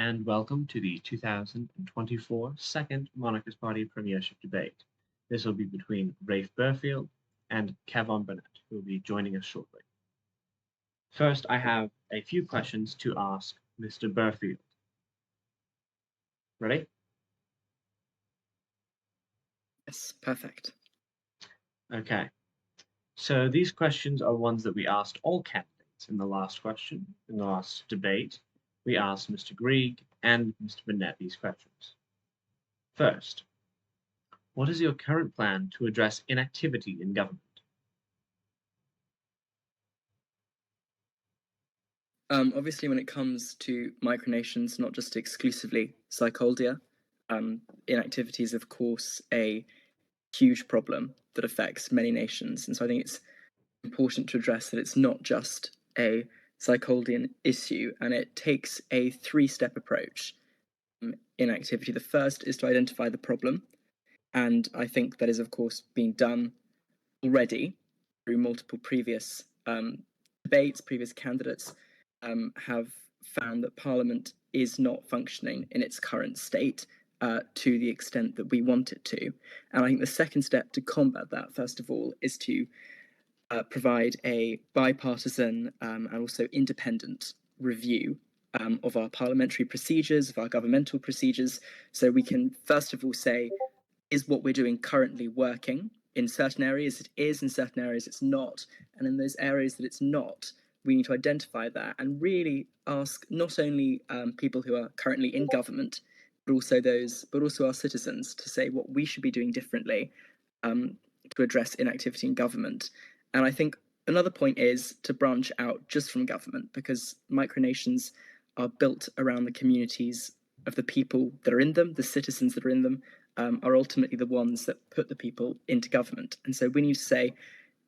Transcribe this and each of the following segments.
and welcome to the 2024 second Monarchist Party Premiership Debate. This will be between Rafe Burfield and Kevon Burnett, who will be joining us shortly. First, I have a few questions to ask Mr. Burfield. Ready? Yes, perfect. Okay. So these questions are ones that we asked all candidates in the last debate. We asked Mr. Grieg and Mr. Burnett these questions. First, what is your current plan to address inactivity in government? Obviously, when it comes to micronations, not just exclusively Psycholdia, inactivity is, of course, a huge problem that affects many nations. And so I think it's important to address that it's not just a Psycholdian issue, and it takes a three-step approach in activity. The first is to identify the problem, and I think that is, of course, being done already through multiple previous debates. Previous candidates have found that Parliament is not functioning in its current state to the extent that we want it to. And I think the second step to combat that, first of all, is to provide a bipartisan and also independent review of our parliamentary procedures, of our governmental procedures, so we can first of all say, is what we're doing currently working? In certain areas it is, in certain areas it's not, and in those areas that it's not, we need to identify that and really ask not only people who are currently in government, but also our citizens to say what we should be doing differently to address inactivity in government. And I think another point is to branch out just from government, because micronations are built around the communities of the people that are in them, the citizens that are in them, are ultimately the ones that put the people into government. And so we need to say,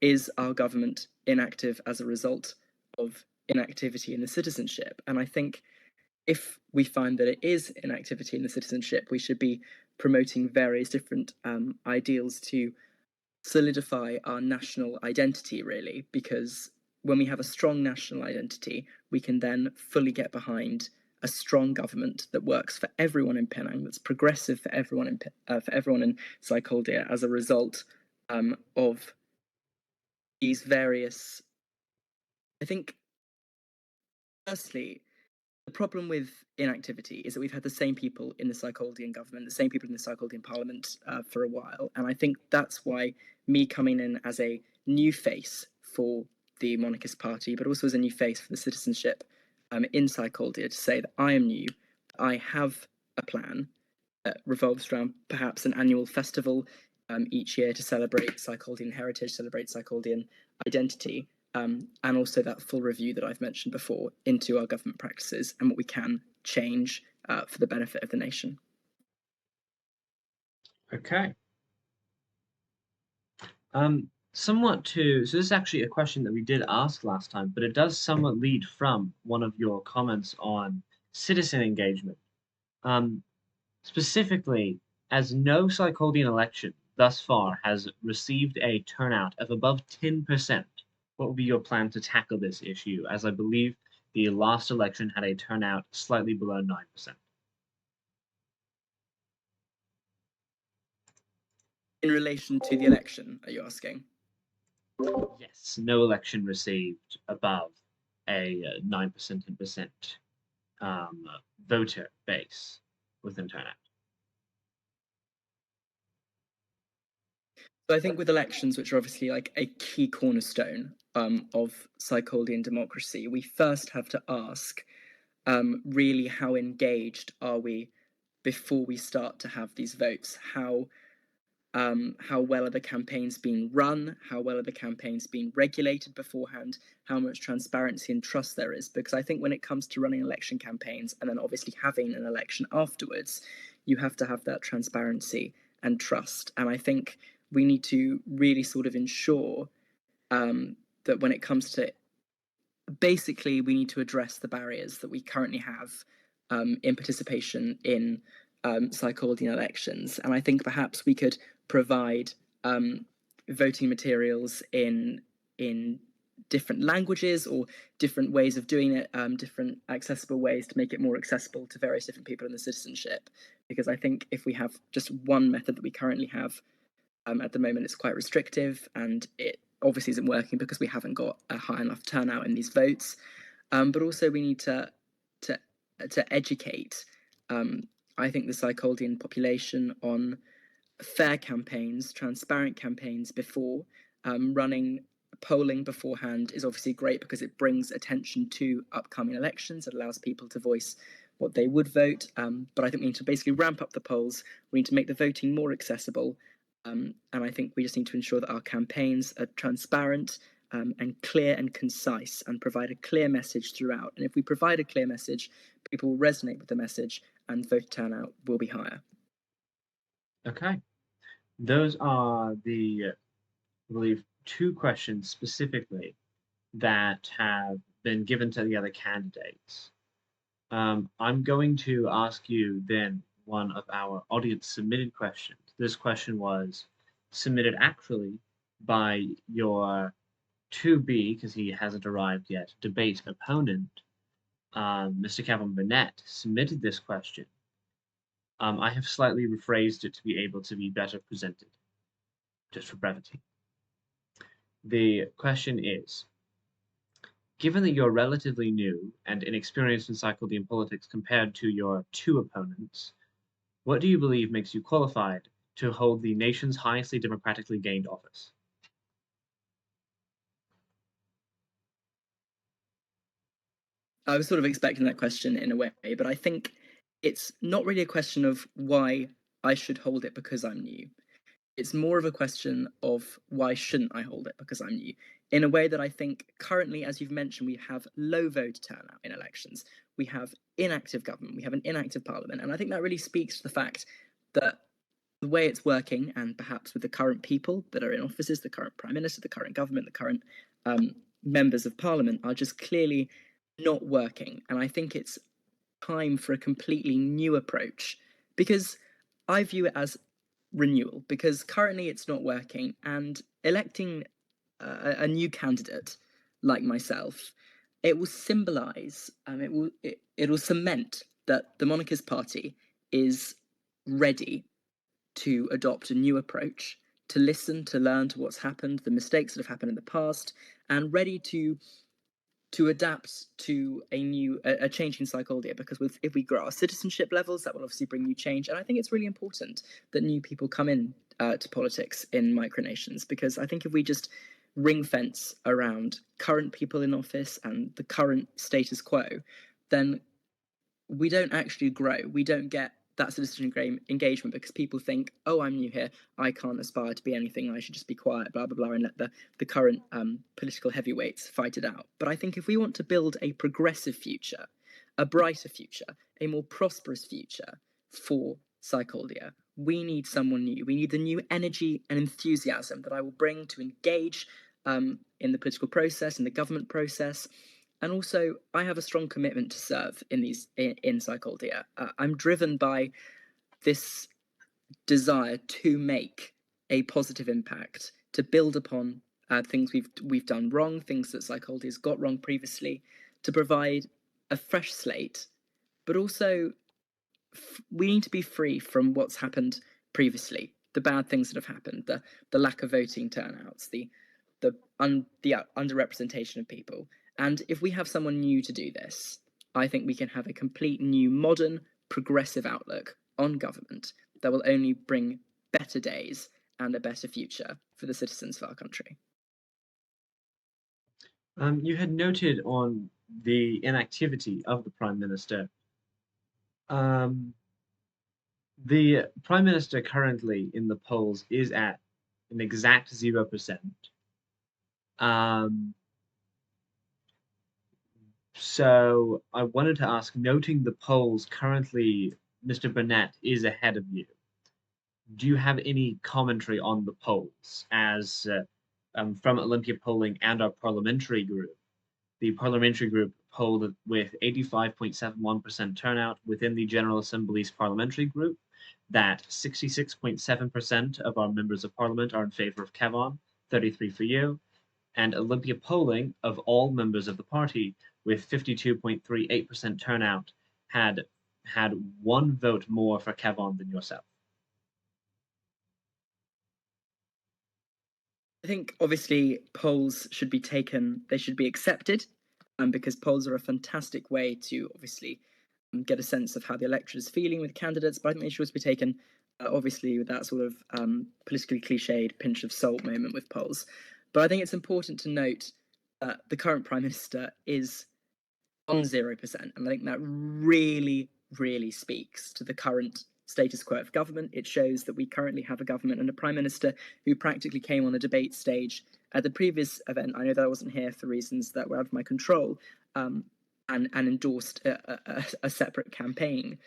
is our government inactive as a result of inactivity in the citizenship? And I think if we find that it is inactivity in the citizenship, we should be promoting various different ideals to solidify our national identity, really, because when we have a strong national identity, we can then fully get behind a strong government that works for everyone in Penang, that's progressive for everyone in Psycholdia as a result of these various. I think, firstly, the problem with inactivity is that we've had the same people in the Psycholdian government, the same people in the Psycholdian parliament for a while. And I think that's why me coming in as a new face for the Monarchist Party, but also as a new face for the citizenship in Psycholdia, to say that I am new, I have a plan that revolves around perhaps an annual festival each year to celebrate Psycholdian heritage, celebrate Psycholdian identity, and also that full review that I've mentioned before into our government practices and what we can change for the benefit of the nation. Okay. So this is actually a question that we did ask last time, but it does somewhat lead from one of your comments on citizen engagement. Specifically, as no Psycholdian election thus far has received a turnout of above 10%, what would be your plan to tackle this issue, as I believe the last election had a turnout slightly below 9%? In relation to the election, are you asking? Yes, no election received above a 9% voter base within turnout. So I think with elections, which are obviously like a key cornerstone of Psycholdian democracy, we first have to ask really how engaged are we before we start to have these votes? How well are the campaigns being run? How well are the campaigns being regulated beforehand? How much transparency and trust there is? Because I think when it comes to running election campaigns and then obviously having an election afterwards, you have to have that transparency and trust. And I think we need to really sort of ensure that when it comes to, basically, we need to address the barriers that we currently have in participation in Psycholdian elections. And I think perhaps we could provide voting materials in different languages or different ways of doing it, different accessible ways to make it more accessible to various different people in the citizenship. Because I think if we have just one method that we currently have at the moment, it's quite restrictive, and it obviously isn't working because we haven't got a high enough turnout in these votes. But also we need to educate, I think, the Psycholdian population on fair campaigns, transparent campaigns before. Running polling beforehand is obviously great because it brings attention to upcoming elections. It allows people to voice what they would vote. But I think we need to basically ramp up the polls. We need to make the voting more accessible. And I think we just need to ensure that our campaigns are transparent and clear and concise, and provide a clear message throughout. And if we provide a clear message, people will resonate with the message, and voter turnout will be higher. Okay. Those are the, I believe, 2 questions specifically that have been given to the other candidates. I'm going to ask you then one of our audience submitted questions. This question was submitted actually by your 2B, because he hasn't arrived yet, debate opponent, Mr. Kevon Burnett, submitted this question. I have slightly rephrased it to be able to be better presented, just for brevity. The question is, given that you're relatively new and inexperienced in Psycholdian politics compared to your 2 opponents, what do you believe makes you qualified to hold the nation's highestly democratically gained office? I was sort of expecting that question in a way, but I think it's not really a question of why I should hold it because I'm new. It's more of a question of why shouldn't I hold it because I'm new, in a way that I think currently, as you've mentioned, we have low voter turnout in elections. We have inactive government. We have an inactive parliament. And I think that really speaks to the fact that the way it's working, and perhaps with the current people that are in offices, the current prime minister, the current government, the current members of parliament, are just clearly not working. And I think it's time for a completely new approach, because I view it as renewal, because currently it's not working, and electing a new candidate like myself, it will symbolize, it will cement that the Monarchist Party is ready to adopt a new approach, to listen, to learn to what's happened, the mistakes that have happened in the past, and ready to adapt to a changing Psycholdia. Because if we grow our citizenship levels, that will obviously bring new change. And I think it's really important that new people come in to politics in micronations, because I think if we just ring fence around current people in office and the current status quo, then we don't actually grow. We don't get that citizen engagement, because people think, oh, I'm new here, I can't aspire to be anything, I should just be quiet, blah, blah, blah, and let the current political heavyweights fight it out. But I think if we want to build a progressive future, a brighter future, a more prosperous future for Psycholdia, we need someone new. We need the new energy and enthusiasm that I will bring to engage in the political process, in the government process. And also, I have a strong commitment to serve in Psycholdia. I'm driven by this desire to make a positive impact, to build upon things we've done wrong, things that Psycholdia's got wrong previously, to provide a fresh slate. But also, we need to be free from what's happened previously, the bad things that have happened, the lack of voting turnouts, the underrepresentation of people. And if we have someone new to do this, I think we can have a complete new, modern, progressive outlook on government that will only bring better days and a better future for the citizens of our country. You had noted on the inactivity of the Prime Minister. The Prime Minister currently in the polls is at an exact 0%. So I wanted to ask, noting the polls currently, Mr. Burnett is ahead of you. Do you have any commentary on the polls, as from Olympia Polling and our parliamentary group? The parliamentary group polled with 85.71% turnout within the General Assembly's parliamentary group, that 66.7% of our members of parliament are in favor of Kevon, 33 for you, and Olympia polling of all members of the party with 52.38% turnout had one vote more for Kevon than yourself. I think obviously polls should be taken, they should be accepted, because polls are a fantastic way to obviously get a sense of how the electorate is feeling with candidates, but I think they should always be taken obviously with that sort of politically cliched pinch of salt moment with polls. But I think it's important to note that the current Prime Minister is on 0%, and I think that really, really speaks to the current status quo of government. It shows that we currently have a government and a Prime Minister who practically came on the debate stage at the previous event. I know that I wasn't here for reasons that were out of my control, and endorsed a separate campaign.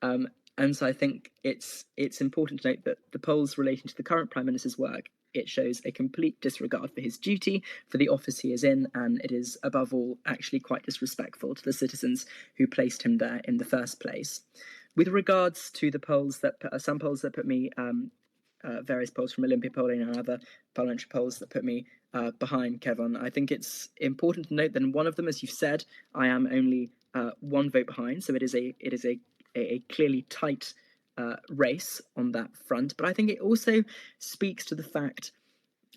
And so I think it's important to note that the polls relating to the current Prime Minister's work, it shows a complete disregard for his duty, for the office he is in, and it is above all actually quite disrespectful to the citizens who placed him there in the first place. With regards to the polls that some polls that put me, various polls from Olympia polling and other parliamentary polls that put me behind Kevon, I think it's important to note that in one of them, as you've said, I am only one vote behind, so it is a clearly tight race on that front. But I think it also speaks to the fact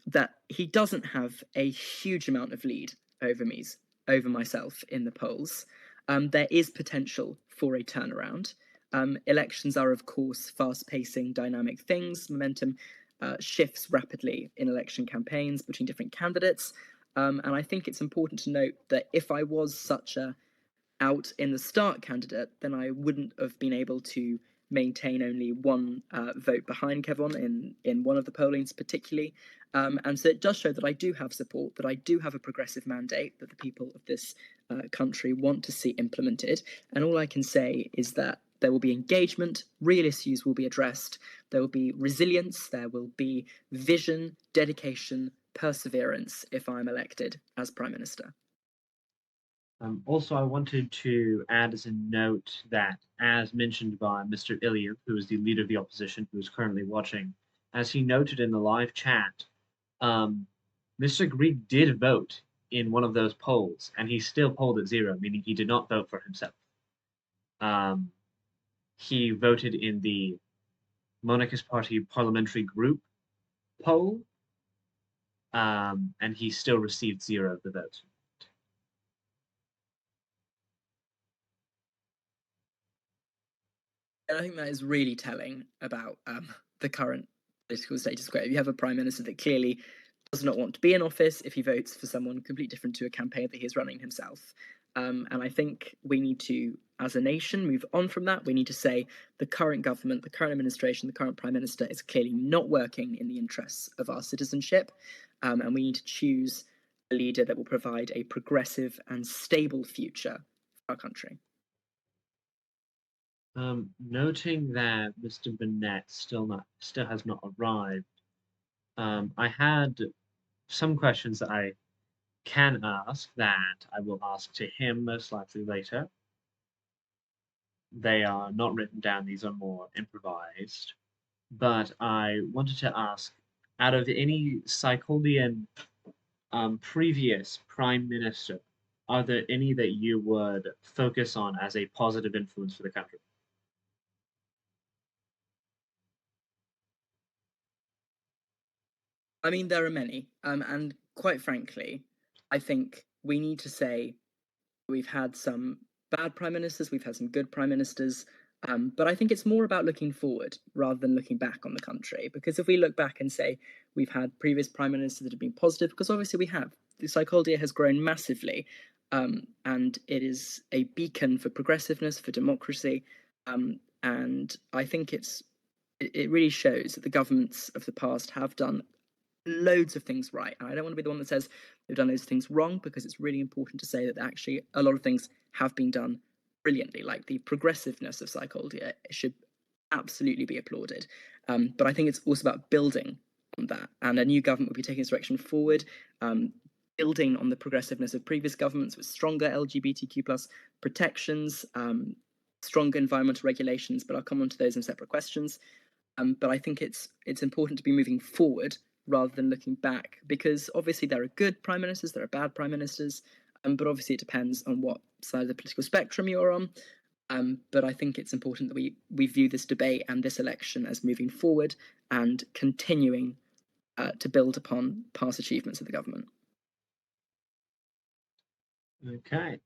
that he doesn't have a huge amount of lead over myself in the polls. There is potential for a turnaround. Elections are, of course, fast-pacing, dynamic things. Momentum shifts rapidly in election campaigns between different candidates. And I think it's important to note that if I was such a out in the start candidate, then I wouldn't have been able to maintain only one vote behind Kevon in one of the pollings particularly. And so it does show that I do have support, that I do have a progressive mandate that the people of this country want to see implemented. And all I can say is that there will be engagement, real issues will be addressed, there will be resilience, there will be vision, dedication, perseverance if I'm elected as Prime Minister. Also, I wanted to add as a note that, as mentioned by Mr. Iliev, who is the leader of the opposition, who is currently watching, as he noted in the live chat, Mr. Grieg did vote in one of those polls, and he still polled at 0, meaning he did not vote for himself. He voted in the Monarchist Party Parliamentary Group poll, and he still received 0 of the votes. And I think that is really telling about the current political status quo. You have a prime minister that clearly does not want to be in office if he votes for someone completely different to a campaign that he is running himself. And I think we need to, as a nation, move on from that. We need to say the current government, the current administration, the current prime minister is clearly not working in the interests of our citizenship. And we need to choose a leader that will provide a progressive and stable future for our country. Noting that Mr. Burnett still has not arrived, I had some questions that I can ask that I will ask to him most likely later. They are not written down, these are more improvised. But I wanted to ask, out of any Cyclodian previous prime minister, are there any that you would focus on as a positive influence for the country? I mean, there are many, and quite frankly, I think we need to say we've had some bad prime ministers, we've had some good prime ministers, but I think it's more about looking forward rather than looking back on the country. Because if we look back and say we've had previous prime ministers that have been positive, because obviously we have, the Cyclodia has grown massively, and it is a beacon for progressiveness, for democracy, and I think it really shows that the governments of the past have done loads of things right. And I don't want to be the one that says they've done those things wrong, because it's really important to say that actually a lot of things have been done brilliantly. Like the progressiveness of Cyclodia should absolutely be applauded. But I think it's also about building on that. And a new government will be taking this direction forward, building on the progressiveness of previous governments with stronger LGBTQ plus protections, stronger environmental regulations, but I'll come on to those in separate questions. But I think it's important to be moving forward rather than looking back, because obviously there are good prime ministers, there are bad prime ministers, but obviously it depends on what side of the political spectrum you're on. But I think it's important that we view this debate and this election as moving forward and continuing to build upon past achievements of the government. Okay.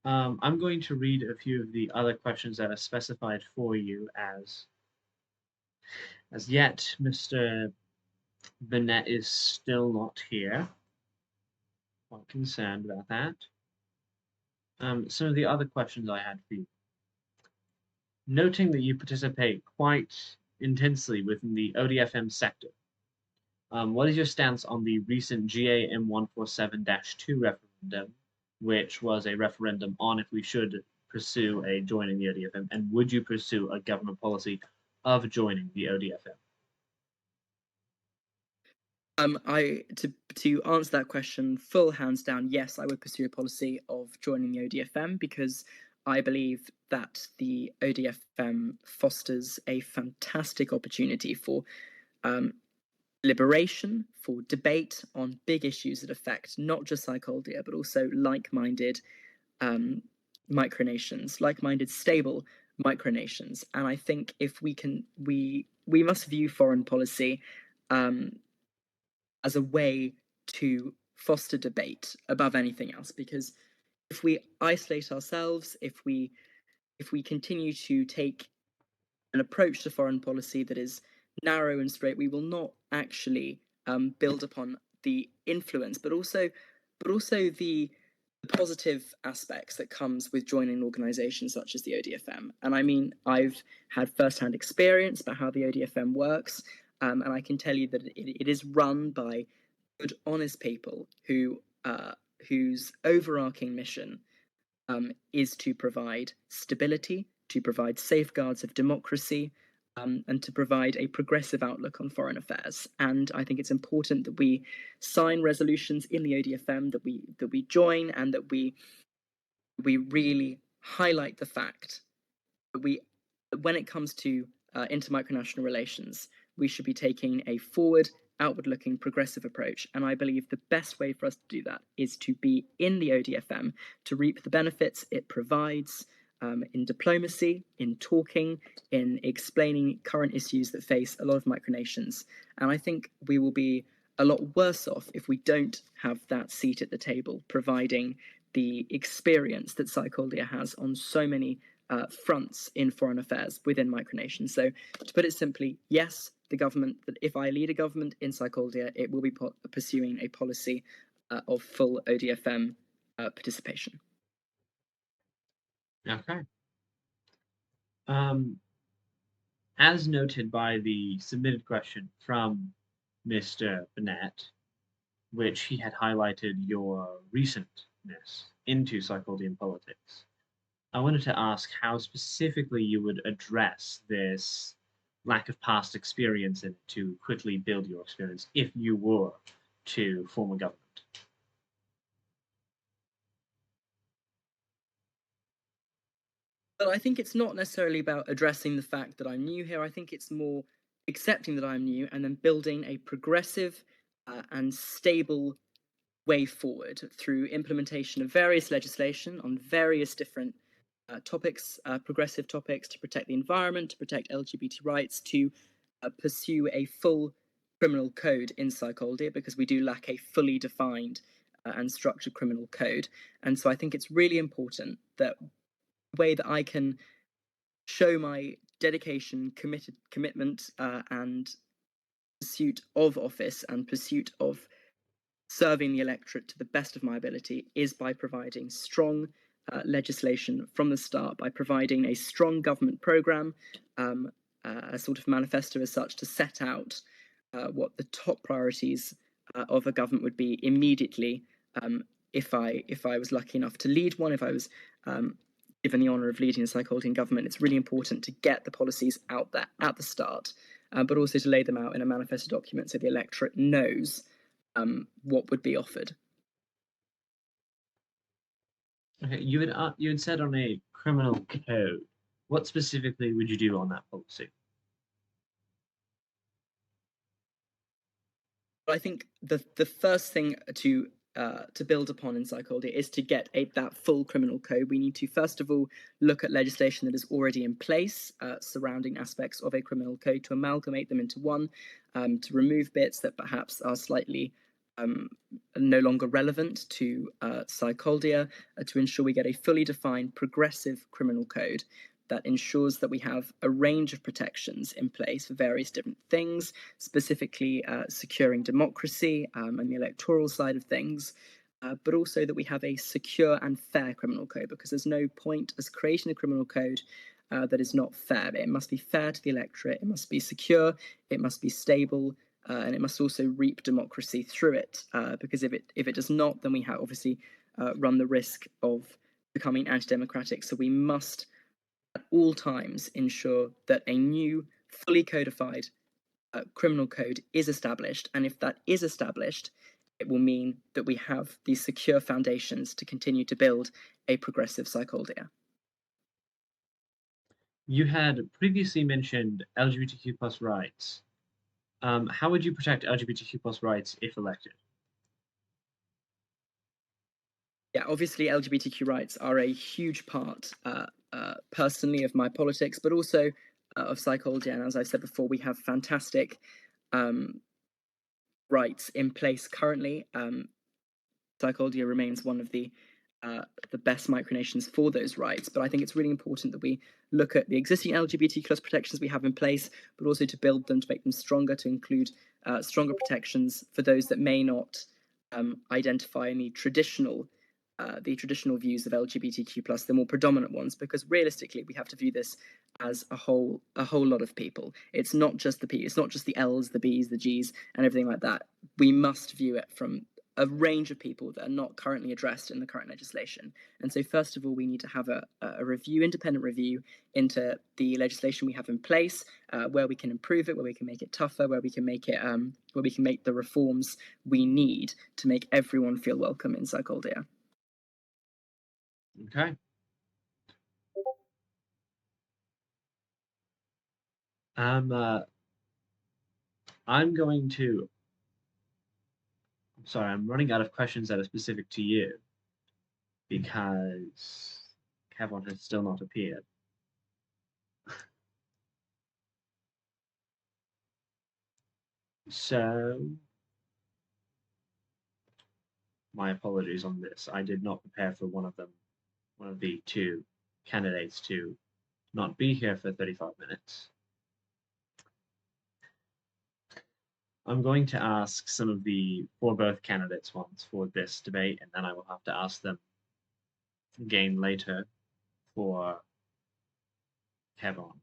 I'm going to read a few of the other questions that are specified for you as yet. Mr. Burnett is still not here. Quite concerned about that. Some of the other questions I had for you. Noting that you participate quite intensely within the ODFM sector, what is your stance on the recent GAM 147-2 referendum, which was a referendum on if we should pursue a joining the ODFM, and would you pursue a government policy of joining the ODFM? To answer that question, full hands down, yes, I would pursue a policy of joining the ODFM, because I believe that the ODFM fosters a fantastic opportunity for liberation, for debate on big issues that affect not just Psycholdia, but also like-minded micronations, like-minded stable micronations. And I think if we must view foreign policy as a way to foster debate above anything else, because if we isolate ourselves, if we continue to take an approach to foreign policy that is narrow and straight, we will not actually build upon the influence, but also the positive aspects that comes with joining organizations such as the ODFM. And I mean, I've had first-hand experience about how the ODFM works, and I can tell you that it is run by good, honest people whose overarching mission is to provide stability, to provide safeguards of democracy, and to provide a progressive outlook on foreign affairs. And I think it's important that we sign resolutions in the ODFM, that we join, and that we really highlight the fact that when it comes to inter-micronational relations, we should be taking a forward, outward-looking, progressive approach. And I believe the best way for us to do that is to be in the ODFM, to reap the benefits it provides in diplomacy, in talking, in explaining current issues that face a lot of micronations. And I think we will be a lot worse off if we don't have that seat at the table, providing the experience that Psycholdia has on so many fronts in foreign affairs within micronations. So, to put it simply, yes, the government, that if I lead a government in Psycholdia, it will be pursuing a policy of full ODFM participation. Okay. As noted by the submitted question from Mr. Burnett, which he had highlighted your recentness into Psychologian politics, I wanted to ask how specifically you would address this lack of past experience in it to quickly build your experience if you were to form a government. But I think it's not necessarily about addressing the fact that I'm new here. I think it's more accepting that I'm new and then building a progressive and stable way forward through implementation of various legislation on various different topics, progressive topics, to protect the environment, to protect LGBT rights, to pursue a full criminal code in Psycholdia, because we do lack a fully defined and structured criminal code. And so I think it's really important that the way that I can show my dedication, commitment, and pursuit of office and pursuit of serving the electorate to the best of my ability is by providing strong legislation from the start, by providing a strong government programme, a sort of manifesto as such, to set out what the top priorities of a government would be immediately if I was lucky enough to lead one, if I was given the honour of leading a Psychologian government. It's really important to get the policies out there at the start, but also to lay them out in a manifesto document so the electorate knows what would be offered. Okay, you had said on a criminal code. What specifically would you do on that policy? But I think the first thing to build upon in psychology is to get that full criminal code. We need to first of all look at legislation that is already in place surrounding aspects of a criminal code, to amalgamate them into one, to remove bits that perhaps are slightly no longer relevant to psychology, to ensure we get a fully defined progressive criminal code that ensures that we have a range of protections in place for various different things, specifically securing democracy and the electoral side of things, but also that we have a secure and fair criminal code, because there's no point as creating a criminal code that is not fair. It must be fair to the electorate, it must be secure, it must be stable, and it must also reap democracy through it, because if it does not, then we have obviously run the risk of becoming anti-democratic. So we must at all times ensure that a new, fully codified criminal code is established. And if that is established, it will mean that we have these secure foundations to continue to build a progressive psychology. You had previously mentioned LGBTQ plus rights. How would you protect LGBTQ plus rights if elected? Yeah, obviously LGBTQ rights are a huge part, personally, of my politics, but also of psychology. And as I said before, we have fantastic rights in place currently. Psychology remains one of the best micronations for those rights, but I think it's really important that we look at the existing LGBT plus protections we have in place, but also to build them, to make them stronger, to include stronger protections for those that may not identify any traditional views of LGBTQ plus, the more predominant ones, because realistically we have to view this as a whole lot of people. It's not just the L's, the B's, the G's, and everything like that. We must view it from a range of people that are not currently addressed in the current legislation. And so first of all, we need to have a independent review into the legislation we have in place, where we can improve it, where we can make it tougher, where we can make the reforms we need to make everyone feel welcome in psychology. Okay. I'm running out of questions that are specific to you because Kevon has still not appeared. So, my apologies on this. I did not prepare for one of the two candidates to not be here for 35 minutes. I'm going to ask some of the for both candidates ones for this debate, and then I will have to ask them again later for Kevon.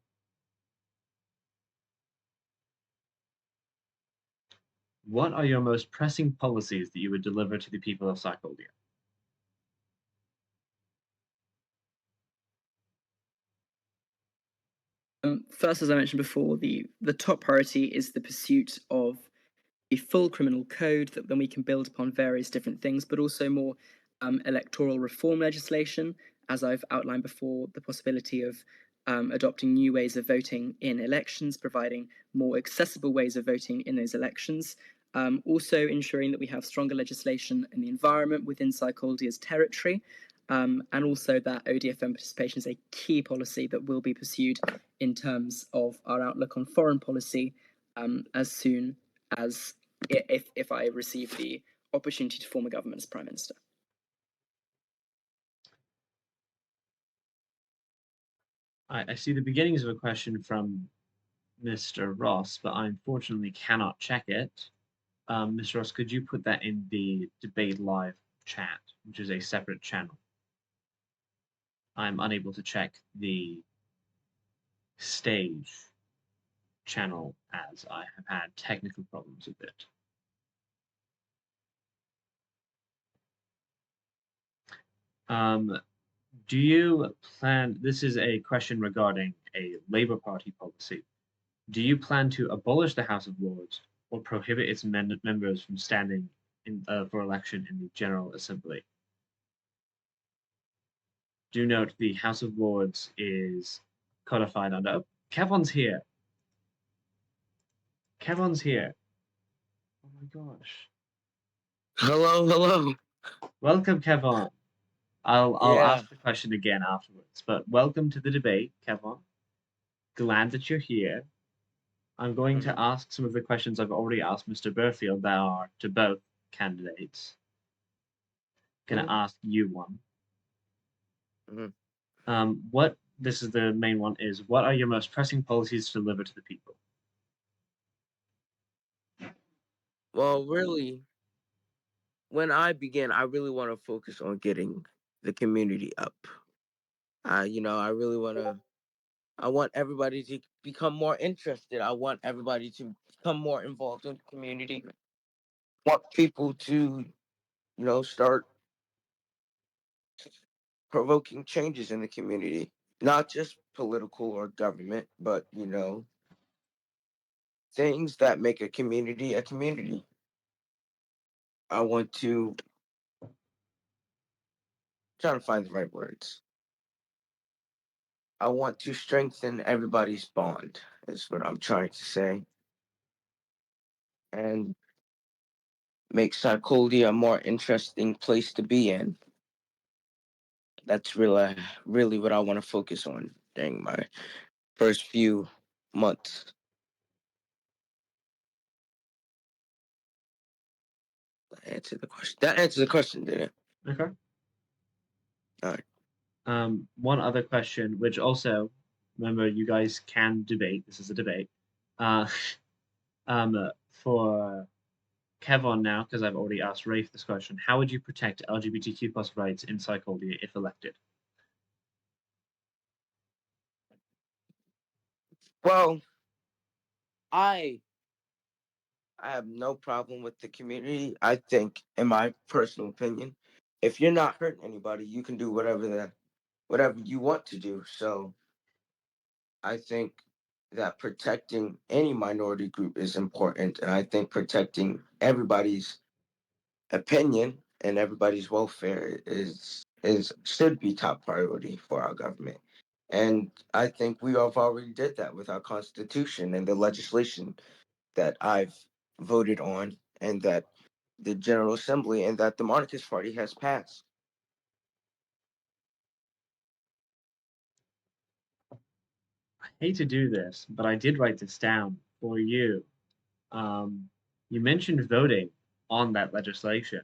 What are your most pressing policies that you would deliver to the people of psychology? First, as I mentioned before, the top priority is the pursuit of a full criminal code that then we can build upon various different things, but also more electoral reform legislation, as I've outlined before, the possibility of adopting new ways of voting in elections, providing more accessible ways of voting in those elections. Also ensuring that we have stronger legislation in the environment within psychology's territory, and also that ODFM participation is a key policy that will be pursued in terms of our outlook on foreign policy as soon as if I receive the opportunity to form a government as Prime Minister. I see the beginnings of a question from Mr. Ross, but I unfortunately cannot check it. Mr. Ross, could you put that in the debate live chat, which is a separate channel? I'm unable to check the stage channel as I have had technical problems with it. Do you plan, this is a question regarding a Labour Party policy. Do you plan to abolish the House of Lords or prohibit its members from standing for election in the General Assembly? Do note the House of Lords is codified under... Oh, Kevon's here. Kevon's here. Oh my gosh. Hello. Welcome, Kevon. I'll Yeah. ask the question again afterwards. But welcome to the debate, Kevon. Glad that you're here. I'm going to ask some of the questions I've already asked Mr. Burfield that are to both candidates. Gonna ask you one. What this is the main one is what are your most pressing policies to deliver to the people? Well, really, when I begin, I really want to focus on getting the community up. I really I want everybody to become more interested. I want everybody to become more involved in the community. I want people to, start provoking changes in the community, not just political or government, but, things that make a community a community. I want to try to find the right words. I want to strengthen everybody's bond, is what I'm trying to say. And make Sarkozy a more interesting place to be in. That's really what I want to focus on during my first few months. That answered the question, didn't it? Okay. All right. One other question, which also, remember, you guys can debate. This is a debate. Uh, for Kevon now, because I've already asked Rafe this question, how would you protect LGBTQ plus rights in Psycholia if elected? Well, I have no problem with the community. I think, in my personal opinion, if you're not hurting anybody, you can do whatever you want to do. So I think that protecting any minority group is important, and I think protecting everybody's opinion and everybody's welfare is should be top priority for our government. And I think we have already did that with our constitution and the legislation that I've voted on and that the General Assembly and that the Monarchist Party has passed. I hate to do this, but I did write this down for you. You mentioned voting on that legislation.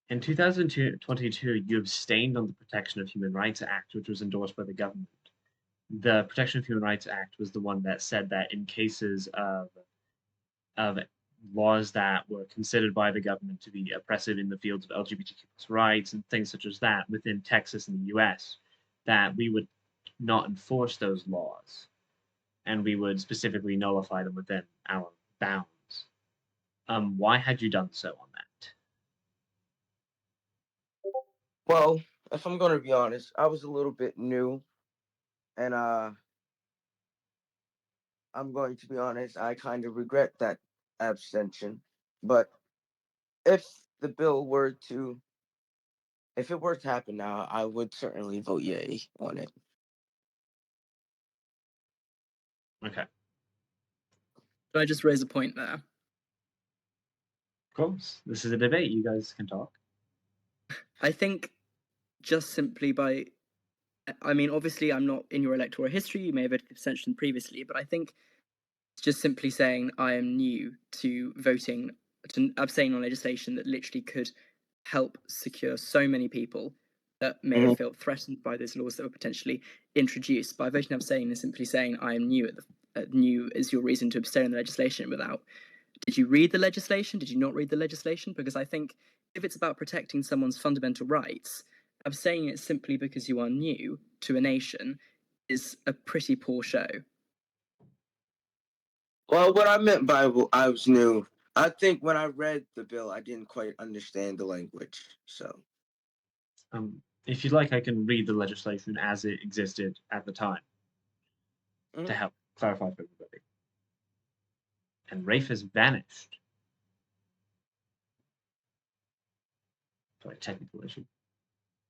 In 2022, you abstained on the Protection of Human Rights Act, which was endorsed by the government. The Protection of Human Rights Act was the one that said that in cases of laws that were considered by the government to be oppressive in the fields of LGBTQ rights and things such as that within Texas and the US, that we would not enforce those laws and we would specifically nullify them within our bounds. Why had you done so on that? Well, if I'm going to be honest, I was a little bit new, and I'm going to be honest, I kind of regret that abstention. But if the bill were to, if it were to happen now, I would certainly vote yay on it. Okay. Can I just raise a point there? Of course. This is a debate. You guys can talk. I think just simply by, I mean, obviously I'm not in your electoral history, you may have abstentioned previously, but I think just simply saying I am new to voting, to abstain on legislation that literally could help secure so many people that may have felt threatened by those laws that were potentially introduced. By voting abstain is simply saying I am new new is your reason to abstain on the legislation without, did you read the legislation? Did you not read the legislation? Because I think if it's about protecting someone's fundamental rights, abstaining it simply because you are new to a nation is a pretty poor show. Well, what I meant by I was new, I think when I read the bill, I didn't quite understand the language. So, if you'd like, I can read the legislation as it existed at the time to help clarify for everybody. And Rafe has vanished. Sorry, technical issue.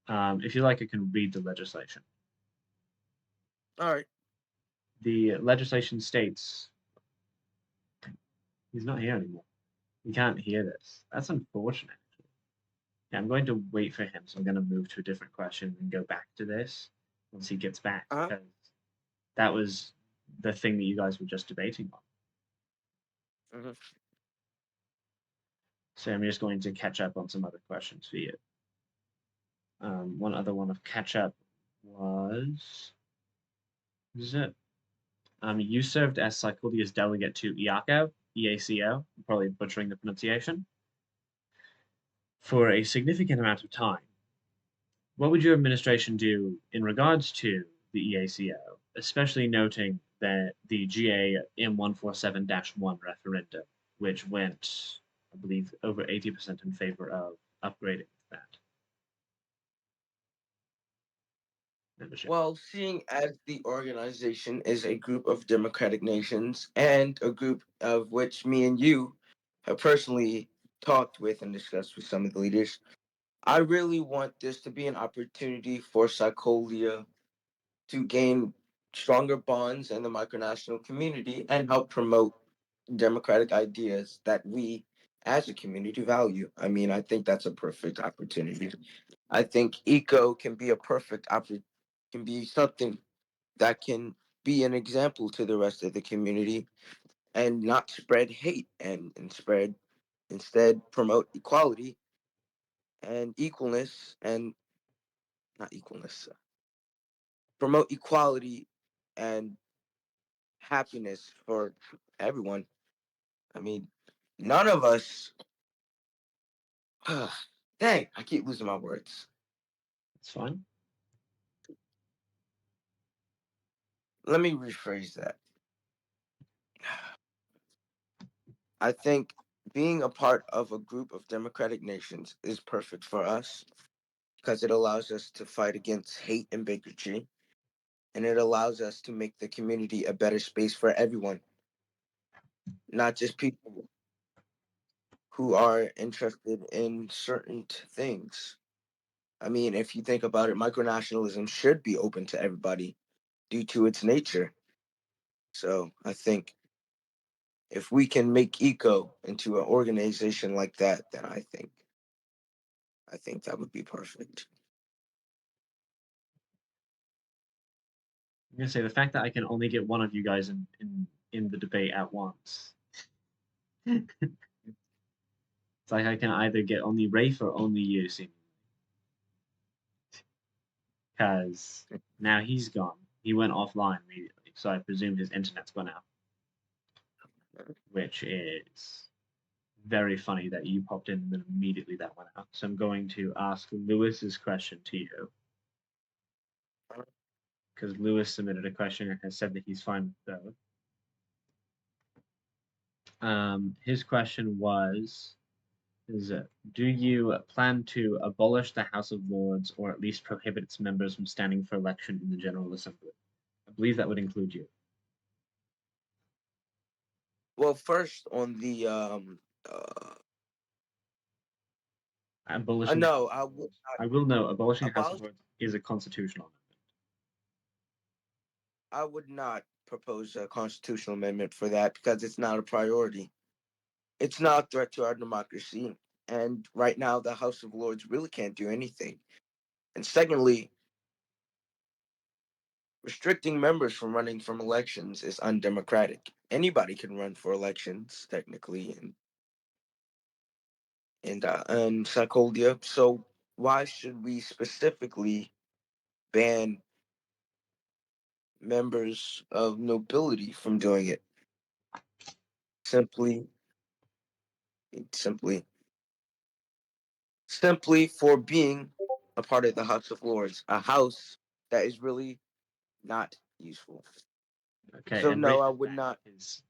If you like, I can read the legislation. All right. The legislation states he's not here anymore. We can't hear this. That's unfortunate. Yeah, I'm going to wait for him, so I'm going to move to a different question and go back to this once he gets back, Uh-huh. because that was the thing that you guys were just debating on. Mhm. So I'm just going to catch up on some other questions for you. One other one of catch up was it? You served as Cyclodia's delegate to EACO, I'm probably butchering the pronunciation, for a significant amount of time. What would your administration do in regards to the EACO, especially noting that the GA M147-1 referendum, which went, I believe, over 80% in favor of upgrading that membership? Well, seeing as the organization is a group of democratic nations and a group of which me and you have personally talked with and discussed with some of the leaders, I really want this to be an opportunity for Psycholia to gain stronger bonds in the micronational community and help promote democratic ideas that we as a community value. I mean, I think that's a perfect opportunity. I think eco can be a perfect opportunity, can be something that can be an example to the rest of the community and not spread hate and spread instead promote equality and equalness and not equalness, promote equality and happiness for everyone. I mean, none of us. Dang, I keep losing my words. That's fine. Let me rephrase that. I think being a part of a group of democratic nations is perfect for us because it allows us to fight against hate and bigotry, and it allows us to make the community a better space for everyone, not just people who are interested in certain things. I mean, if you think about it, micronationalism should be open to everybody due to its nature. So I think if we can make ECO into an organization like that, then I think that would be perfect. I'm gonna say the fact that I can only get one of you guys in the debate at once. It's like I can either get only Rafe or only you, seemingly. Because now he's gone. He went offline immediately, so I presume his internet's gone out. Which is very funny that you popped in and then immediately that went out. So I'm going to ask Lewis's question to you. Because Lewis submitted a question and has said that he's fine with both. His question was, do you plan to abolish the House of Lords or at least prohibit its members from standing for election in the General Assembly? I believe that would include you. Well, first on the Abolishing no, the House of Lords. I will know abolishing the House of abolish. Lords is a constitutional amendment. I would not propose a constitutional amendment for that because it's not a priority. It's not a threat to our democracy, and right now the House of Lords really can't do anything. And secondly, restricting members from running from elections is undemocratic. Anybody can run for elections technically, and Sarkodia. So why should we specifically ban members of nobility from doing it? Simply, simply, simply for being a part of the House of Lords, a house that is really not useful. Okay, So and no, Rafe I is would back. not.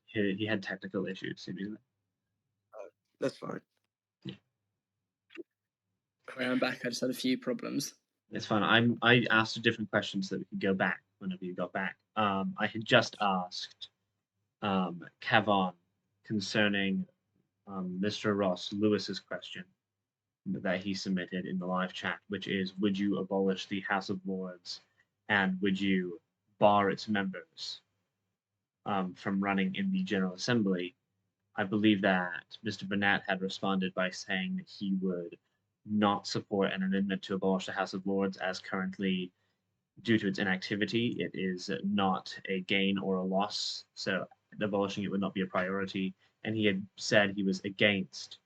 He had technical issues, seemingly. That's fine. I'm back. I just had a few problems. It's fine. I asked a different question so that we could go back whenever you got back. I had just asked Kevon concerning Mr. Ross Lewis's question that he submitted in the live chat, which is, would you abolish the House of Lords and would you bar its members from running in the General Assembly? I believe that Mr. Burnett had responded by saying that he would not support an amendment to abolish the House of Lords, as currently, due to its inactivity, it is not a gain or a loss. So abolishing it would not be a priority. And he had said he was against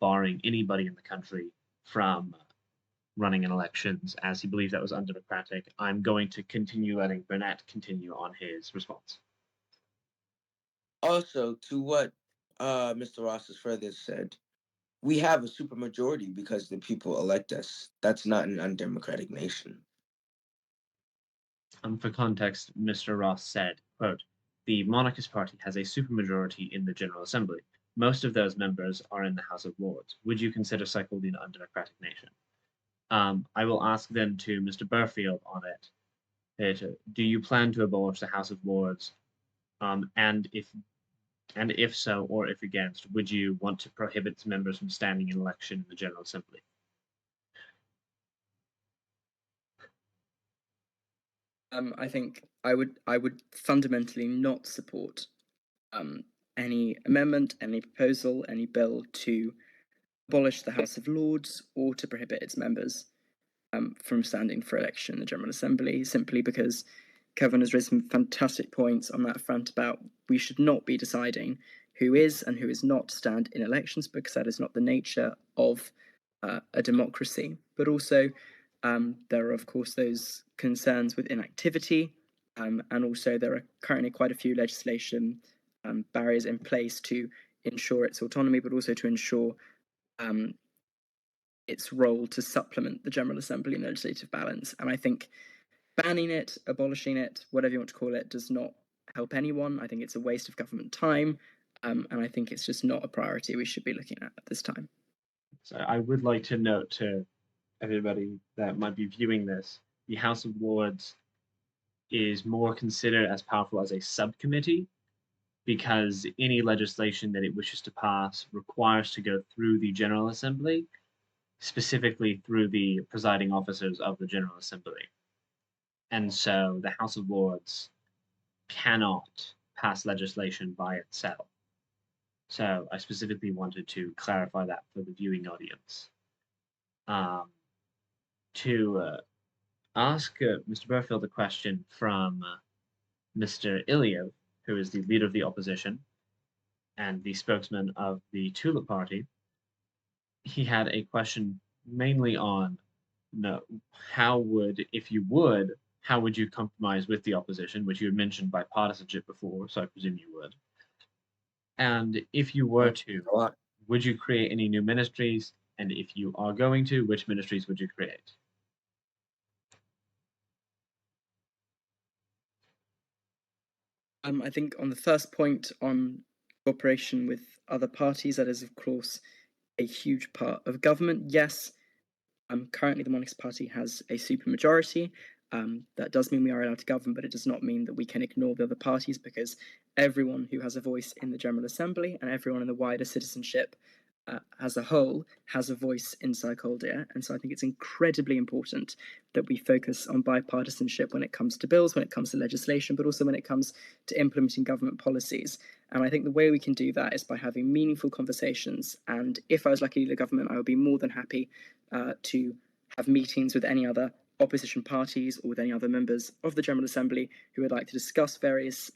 barring anybody in the country from running in elections, as he believed that was undemocratic. I'm going to continue letting Burnett continue on his response. Also, to what Mr. Ross has further said, we have a supermajority because the people elect us. That's not an undemocratic nation. For context, Mr. Ross said, quote, "The Monarchist Party has a supermajority in the General Assembly. Most of those members are in the House of Lords. Would you consider Cyclone an undemocratic nation?" I will ask then to Mr. Burfield on it. Do you plan to abolish the House of Lords? And if so, or if against, would you want to prohibit its members from standing in election in the General Assembly? I think I would fundamentally not support any amendment, any proposal, any bill to abolish the House of Lords or to prohibit its members from standing for election in the General Assembly, simply because Kevin has raised some fantastic points on that front about we should not be deciding who is and who is not to stand in elections, because that is not the nature of a democracy. But also, there are, of course, those concerns with inactivity, and also there are currently quite a few legislation barriers in place to ensure its autonomy, but also to ensure its role to supplement the General Assembly and legislative balance. And I think banning it, abolishing it, whatever you want to call it, does not help anyone. I think it's a waste of government time, and I think it's just not a priority we should be looking at this time. So I would like to note to everybody that might be viewing this, the House of Lords is more considered as powerful as a subcommittee, because any legislation that it wishes to pass requires to go through the General Assembly, specifically through the presiding officers of the General Assembly. And so the House of Lords cannot pass legislation by itself. So I specifically wanted to clarify that for the viewing audience. To ask Mr. Burfield a question from Mr. Iliev, who is the leader of the opposition and the spokesman of the Tulip Party, he had a question mainly on how would you compromise with the opposition, which you had mentioned bipartisanship before, so I presume you would. And if you were to, would you create any new ministries? And if you are going to, which ministries would you create? I think on the first point on cooperation with other parties, that is, of course, a huge part of government. Yes, currently the Monarchist Party has a supermajority. That does mean we are allowed to govern, but it does not mean that we can ignore the other parties, because everyone who has a voice in the General Assembly and everyone in the wider citizenship as a whole has a voice in Psycholdia. And so I think it's incredibly important that we focus on bipartisanship when it comes to bills, when it comes to legislation, but also when it comes to implementing government policies. And I think the way we can do that is by having meaningful conversations. And if I was lucky to lead a government, I would be more than happy to have meetings with any other opposition parties or with any other members of the General Assembly who would like to discuss various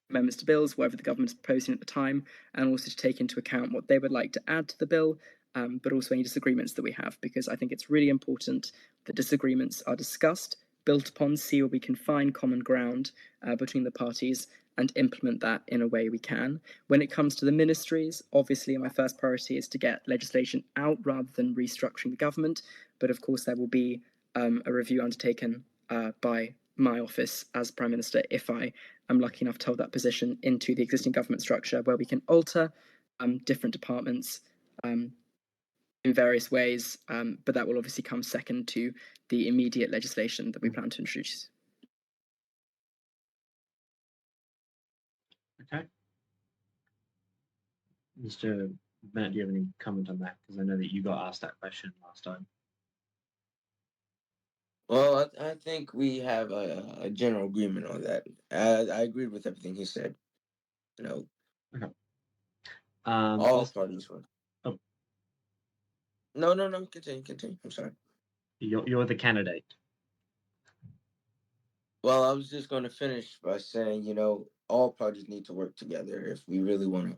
amendments to bills, whatever the government is proposing at the time, and also to take into account what they would like to add to the bill, but also any disagreements that we have, because I think it's really important that disagreements are discussed, built upon, see where we can find common ground between the parties, and implement that in a way we can. When it comes to the ministries, obviously my first priority is to get legislation out rather than restructuring the government, but of course there will be a review undertaken by my office as Prime Minister if I am lucky enough to hold that position into the existing government structure, where we can alter different departments in various ways, but that will obviously come second to the immediate legislation that we plan to introduce. Okay. Mr. Bennett, do you have any comment on that? Because I know that you got asked that question last time. Well, I think we have a general agreement on that. I agreed with everything he said. Okay. All Also, parties would. oh, No. Continue. I'm sorry. you're the candidate. Well, I was just going to finish by saying, all parties need to work together if we really want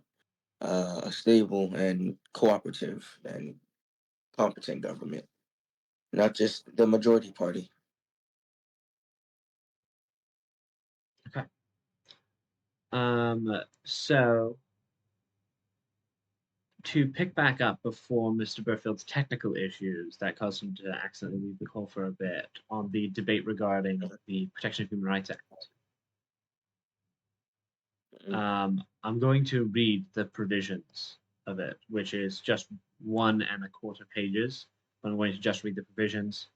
a stable and cooperative and competent government, not just the majority party. Okay. So to pick back up before Mr. Burfield's technical issues that caused him to accidentally leave the call for a bit on the debate regarding the Protection of Human Rights Act. I'm going to read the provisions of it, which is just 1.25 pages. But I'm going to just read the provisions.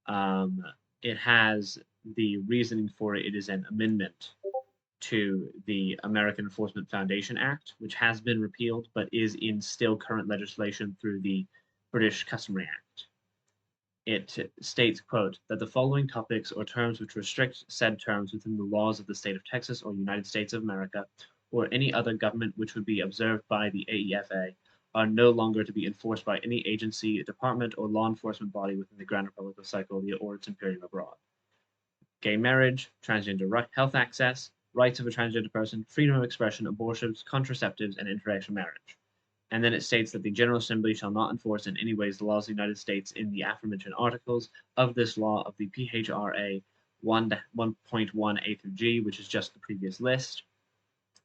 It has the reasoning for it. It is an amendment to the American Enforcement Foundation Act, which has been repealed but is in still current legislation through the British Customary Act. It states, quote, that the following topics or terms which restrict said terms within the laws of the state of Texas or United States of America or any other government which would be observed by the AEFA are no longer to be enforced by any agency, department, or law enforcement body within the Grand Republic of Cyclodia or its imperium abroad. Gay marriage, transgender health access, rights of a transgender person, freedom of expression, abortions, contraceptives, and interracial marriage. And then it states that the General Assembly shall not enforce in any ways the laws of the United States in the aforementioned articles of this law of the PHRA 1.1A through G, which is just the previous list,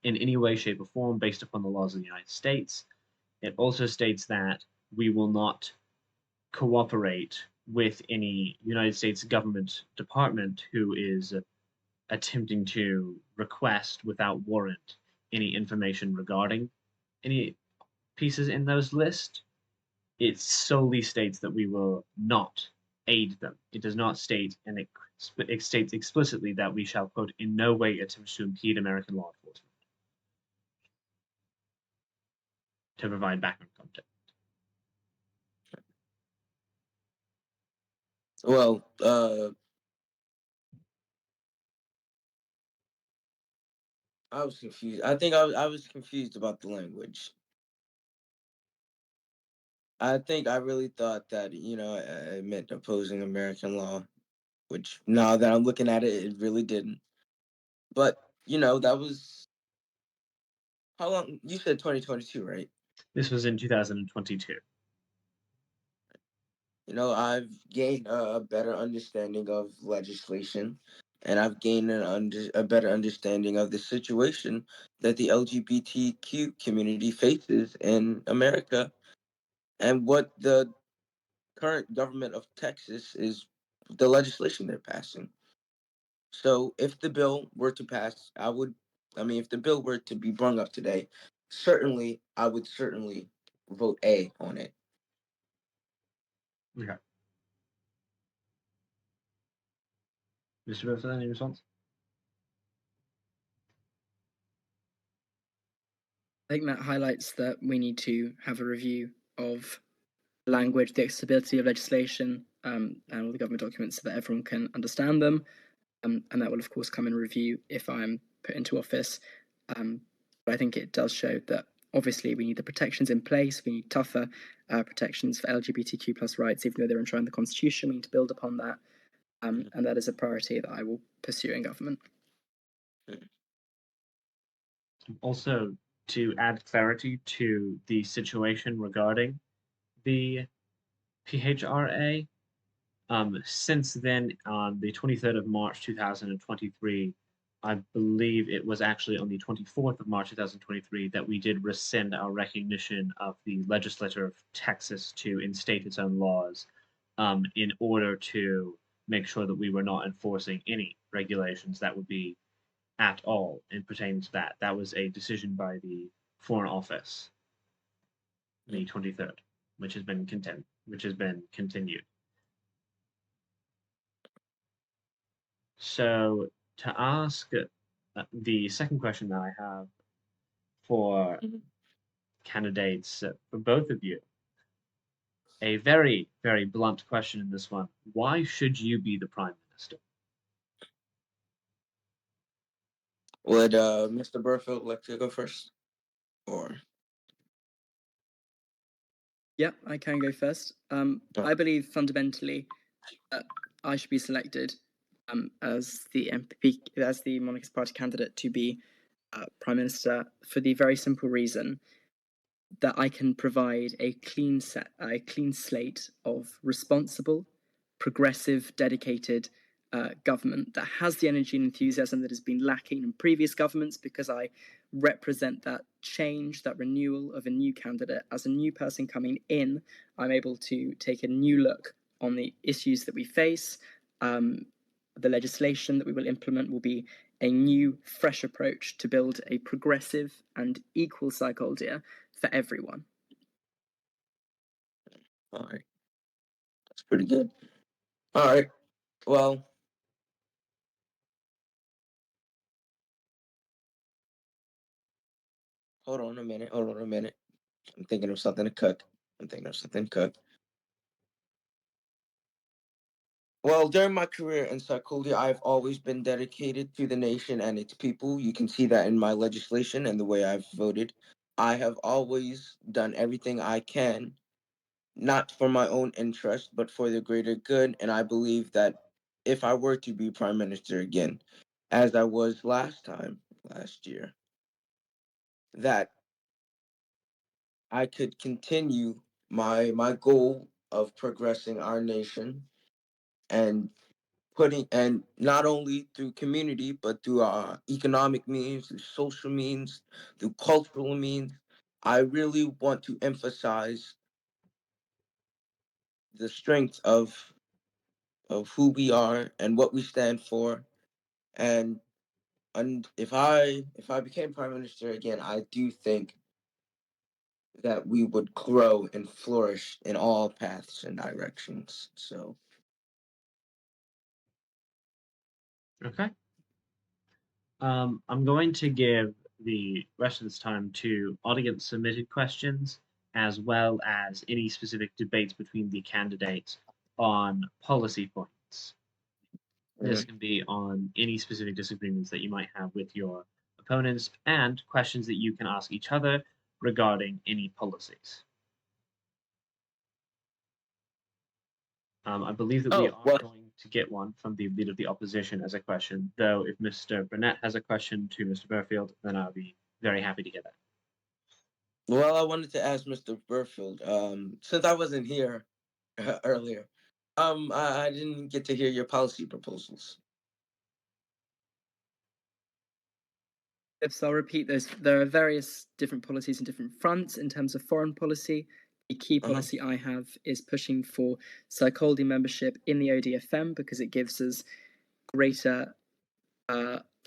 in any way, shape, or form based upon the laws of the United States. It also states that we will not cooperate with any United States government department who is attempting to request without warrant any information regarding any pieces in those lists. It solely states that we will not aid them. It does not state, and it states explicitly that we shall, quote, in no way attempt to impede American law enforcement. To provide background context. Well, I was confused. I think I was confused about the language. I think I really thought that, it meant opposing American law, which now that I'm looking at it, it really didn't. But, that was how long? You said 2022, right? This was in 2022. I've gained a better understanding of legislation, and I've gained a better understanding of the situation that the LGBTQ community faces in America, and what the current government of Texas is, the legislation they're passing. So if the bill were to pass, if the bill were to be brung up today, I would certainly vote A on it. Okay. Mr. Burford, any response? I think that highlights that we need to have a review of language, the accessibility of legislation, and all the government documents so that everyone can understand them. And that will, of course, come in review if I'm put into office. But I think it does show that obviously we need the protections in place. We need tougher protections for LGBTQ plus rights, even though they're enshrined in the Constitution. We need to build upon that. And that is a priority that I will pursue in government. Also, to add clarity to the situation regarding the PHRA, since then, on the 23rd of March 2023, I believe it was actually on the 24th of March 2023 that we did rescind our recognition of the legislature of Texas to instate its own laws in order to make sure that we were not enforcing any regulations that would be at all in pertaining to that. That was a decision by the Foreign Office, May 23rd, which has been continued. So to ask the second question that I have for candidates for both of you, a very, very blunt question in this one. Why should you be the Prime Minister? Would Mr. Burfield like to go first? Or Yeah, I can go first. I believe fundamentally that I should be selected as the MPP, as the Monarchist Party candidate to be Prime Minister for the very simple reason that I can provide a clean slate of responsible, progressive, dedicated government that has the energy and enthusiasm that has been lacking in previous governments, because I represent that change, that renewal of a new candidate. As a new person coming in, I'm able to take a new look on the issues that we face. The legislation that we will implement will be a new, fresh approach to build a progressive and equal psychology for everyone. All right. That's pretty good. All right. Well, hold on a minute. I'm thinking of something to cook. Well, during my career in psychology, I've always been dedicated to the nation and its people. You can see that in my legislation and the way I've voted. I have always done everything I can, not for my own interest, but for the greater good. And I believe that if I were to be prime minister again, as I was last year, that I could continue my goal of progressing our nation and putting, and not only through community but through economic means, through social means, through cultural means. I really want to emphasize the strength of who we are and what we stand for. And if I became prime minister again, I do think that we would grow and flourish in all paths and directions. So Okay. I'm going to give the rest of this time to audience submitted questions, as well as any specific debates between the candidates on policy points. This can be on any specific disagreements that you might have with your opponents, and questions that you can ask each other regarding any policies. I believe that we are going to get one from the Leader of the Opposition as a question, though if Mr. Burnett has a question to Mr. Burfield, then I'll be very happy to hear that. Well, I wanted to ask Mr. Burfield, since I wasn't here earlier, I didn't get to hear your policy proposals. So I'll repeat those. There are various different policies and different fronts in terms of foreign policy. The key policy I have is pushing for psychology membership in the ODFM, because it gives us a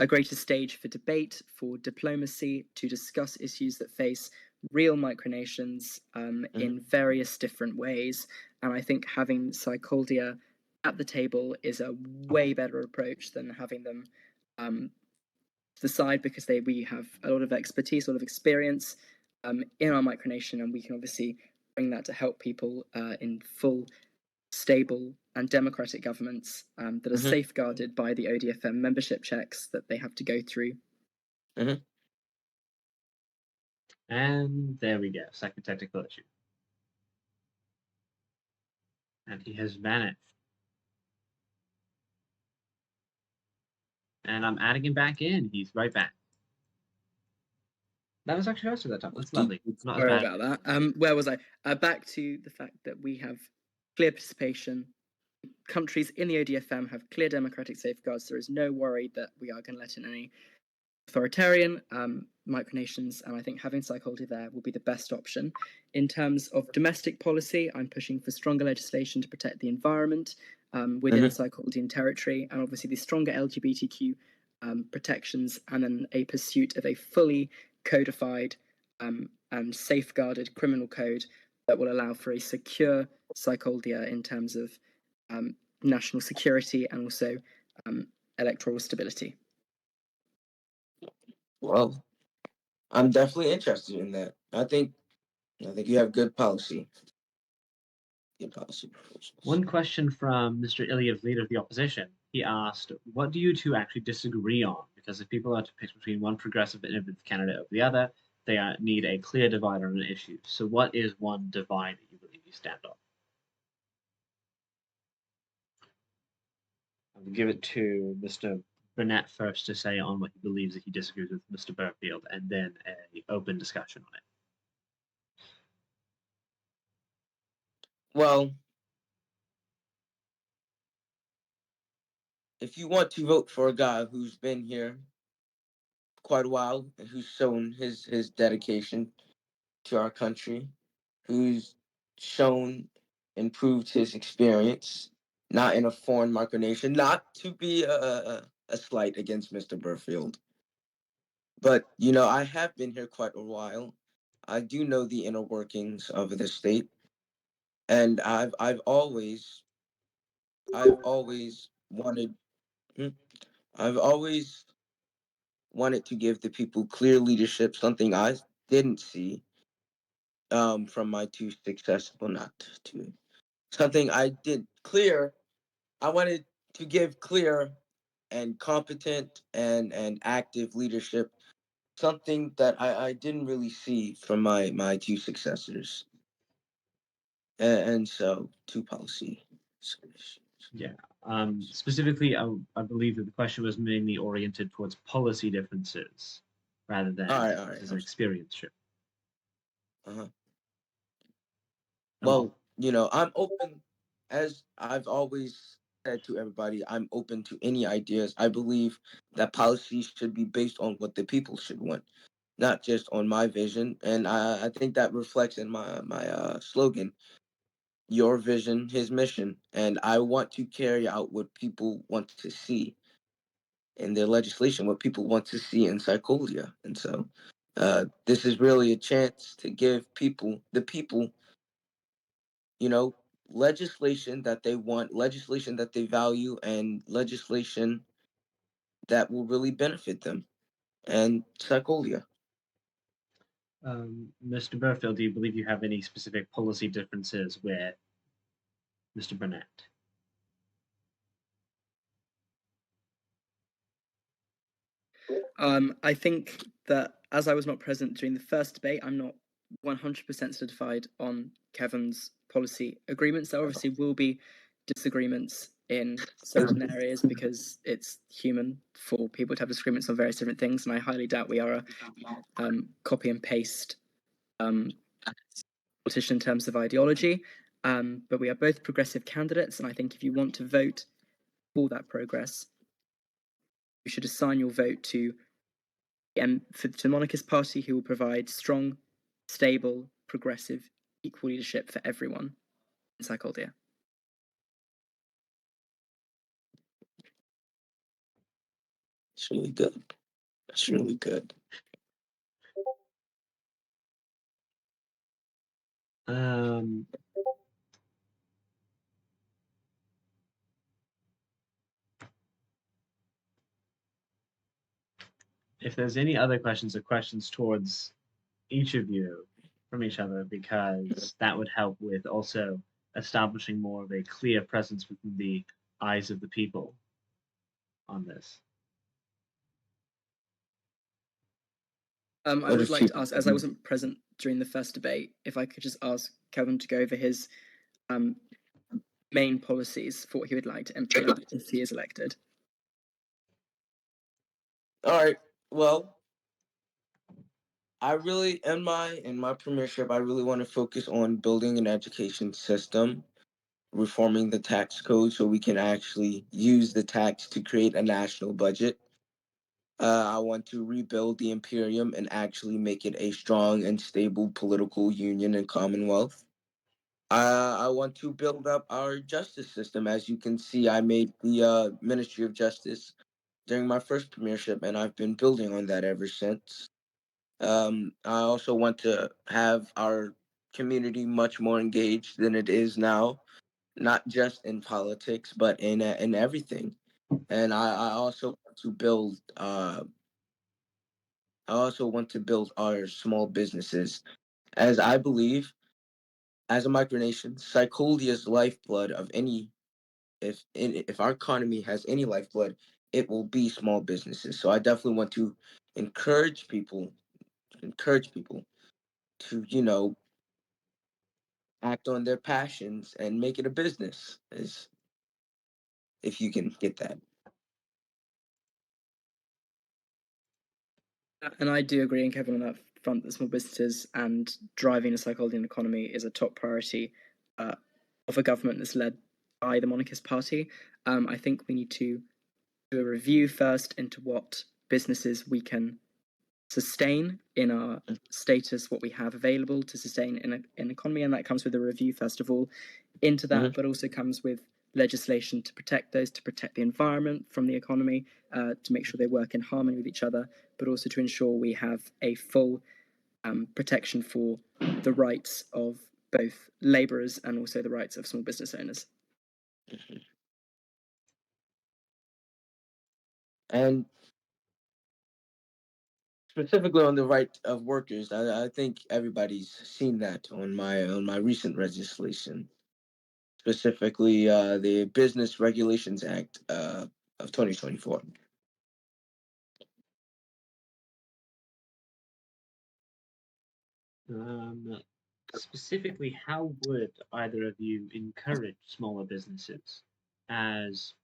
greater stage for debate, for diplomacy, to discuss issues that face real micronations in various different ways. And I think having psychology at the table is a way better approach than having them to the side, because we have a lot of expertise, a lot of experience in our micronation, and we can obviously bring that to help people in full, stable and democratic governments that are safeguarded by the ODFM membership checks that they have to go through. And there we go, second technical issue. And he has vanished. And I'm adding him back in. He's right back. That was actually faster that time. That's lovely. Not Sorry as bad. about that. Where was I? Back to the fact that we have clear participation. Countries in the ODFM have clear democratic safeguards. There is no worry that we are going to let in any authoritarian micronations, and I think having psychology there will be the best option. In terms of domestic policy, I'm pushing for stronger legislation to protect the environment within psychology and territory, and obviously the stronger LGBTQ protections, and then a pursuit of a fully codified and safeguarded criminal code that will allow for a secure psychology in terms of national security and also electoral stability. Well, I'm definitely interested in that. I think you have good policy. Good policy proposals. One question from Mr. Iliev, Leader of the Opposition. He asked, what do you two actually disagree on? Because if people are to pick between one progressive and innovative candidate over the other, they need a clear divide on an issue. So what is one divide that you would you stand on. I'll give it to Mr. Burnett first to say on what he believes that he disagrees with Mr. Burfield, and then an open discussion on it. Well, if you want to vote for a guy who's been here quite a while and who's shown his dedication to our country, who's shown and proved his experience, not in a foreign micronation, not to be a slight against Mr. Burfield. But I have been here quite a while. I do know the inner workings of the state, and I've always wanted hmm, I've always wanted to give the people clear leadership, something I didn't see from my two successful, not two, something I did clear. I wanted to give clear and competent and active leadership, something that I didn't really see from my two successors, and so two policy solutions. Yeah. Specifically, I believe that the question was mainly oriented towards policy differences rather than All right. this is an experience ship. Uh-huh. Um, Well, I'm open, as I've always said to everybody, I'm open to any ideas. I believe that policies should be based on what the people should want, not just on my vision. And I think that reflects in my slogan, your vision, his mission. And I want to carry out what people want to see in their legislation, what people want to see in Psycholia. And so this is really a chance to give the people, you know, legislation that they want, legislation that they value, and legislation that will really benefit them. And Psycholia. Mr. Burfield, do you believe you have any specific policy differences with Mr. Burnett? I think that as I was not present during the first debate, I'm not 100% certified on Kevon's policy agreements. There obviously will be disagreements in certain areas because it's human for people to have disagreements on various different things, and I highly doubt we are a copy and paste politician in terms of ideology. But we are both progressive candidates, and I think if you want to vote for that progress, you should assign your vote to the Monarchist Party, who will provide strong, stable, progressive, equal leadership for everyone in Psycholia. It's really good. That's really good. If there's any other questions or questions towards each of you from each other, because that would help with also establishing more of a clear presence within the eyes of the people on this. I would like to ask, as I wasn't present during the first debate, if I could just ask Kevon to go over his main policies for what he would like to implement if he is elected. All right. Well, I really in my premiership, I really want to focus on building an education system, reforming the tax code so we can actually use the tax to create a national budget. I want to rebuild the imperium and actually make it a strong and stable political union and commonwealth. I want to build up our justice system. As you can see, I made the Ministry of Justice during my first premiership, and I've been building on that ever since. I also want to have our community much more engaged than it is now, not just in politics, but in everything. And I also want to build. I also want to build our small businesses, as I believe, as a micronation, Psycholia's lifeblood of any, if our economy has any lifeblood, it will be small businesses. So I definitely want to encourage people to act on their passions and make it a business, is if you can get that. And I do agree, and Kevin, on that front, that small businesses and driving a Psychologian economy is a top priority of a government that's led by the Monarchist Party. I think we need to do a review first into what businesses we can sustain in our status, what we have available to sustain in an economy, and that comes with a review first of all into that, but also comes with legislation to protect those, to protect the environment from the economy, to make sure they work in harmony with each other, but also to ensure we have a full protection for the rights of both labourers and also the rights of small business owners. And specifically on the right of workers, I think everybody's seen that on my recent legislation, specifically the Business Regulations Act of 2024. Specifically, how would either of you encourage smaller businesses? As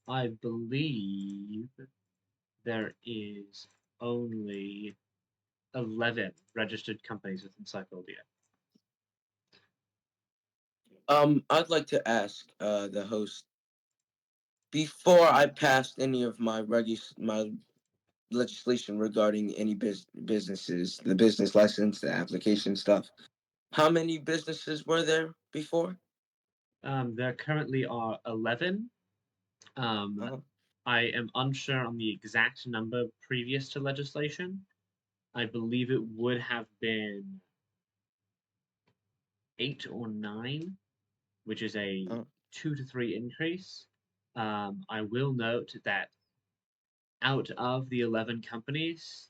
I believe there is only 11 registered companies within Psychodia. I'd like to ask the host, before I passed any of my legislation regarding any businesses, the business license, the application stuff, how many businesses were there before? There currently are 11. I am unsure on the exact number previous to legislation. I believe it would have been 8 or 9, which is a 2 to 3 increase. I will note that out of the 11 companies,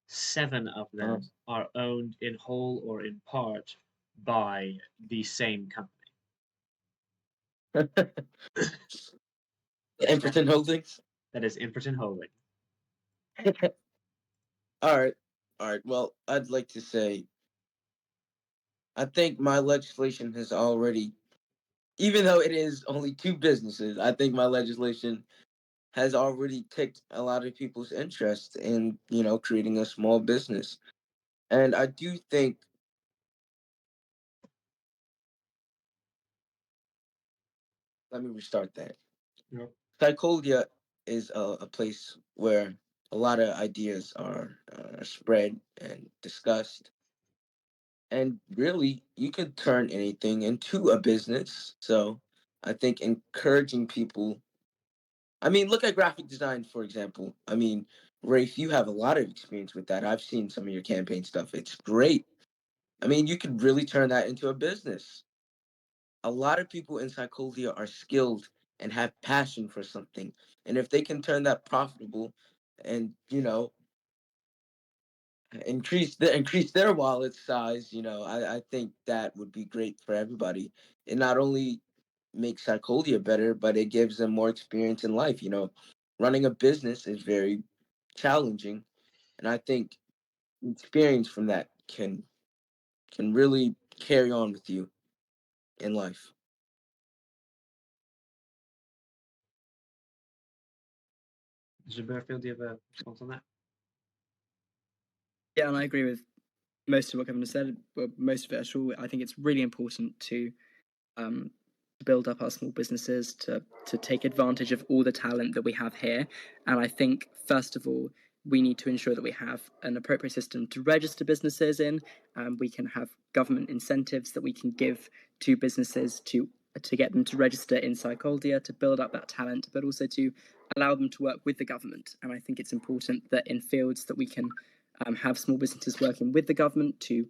7 of them are owned in whole or in part by the same company. Impotent Holdings? That is Impotent Holding. All right. Well, I'd like to say, I think my legislation has already, even though it is only 2 businesses, I think my legislation has already ticked a lot of people's interest in, creating a small business. And I do think, let me restart that. Yep. Psycholia is a place where a lot of ideas are spread and discussed. And really, you can turn anything into a business. So I think encouraging people, look at graphic design, for example. Rafe, you have a lot of experience with that. I've seen some of your campaign stuff. It's great. You could really turn that into a business. A lot of people in Psycholia are skilled and have passion for something. And if they can turn that profitable and, increase their wallet size, I think that would be great for everybody. It not only makes Psycholia better, but it gives them more experience in life. Running a business is very challenging, and I think experience from that can really carry on with you in life. Mr. Burfield, do you have a response on that? Yeah, and I agree with most of what Kevin has said. Well, most of it, actually. I think it's really important to build up our small businesses, to take advantage of all the talent that we have here. And I think, first of all, we need to ensure that we have an appropriate system to register businesses in. We can have government incentives that we can give to businesses to get them to register in Psycholia, to build up that talent, but also to allow them to work with the government. And I think it's important that in fields that we can have small businesses working with the government to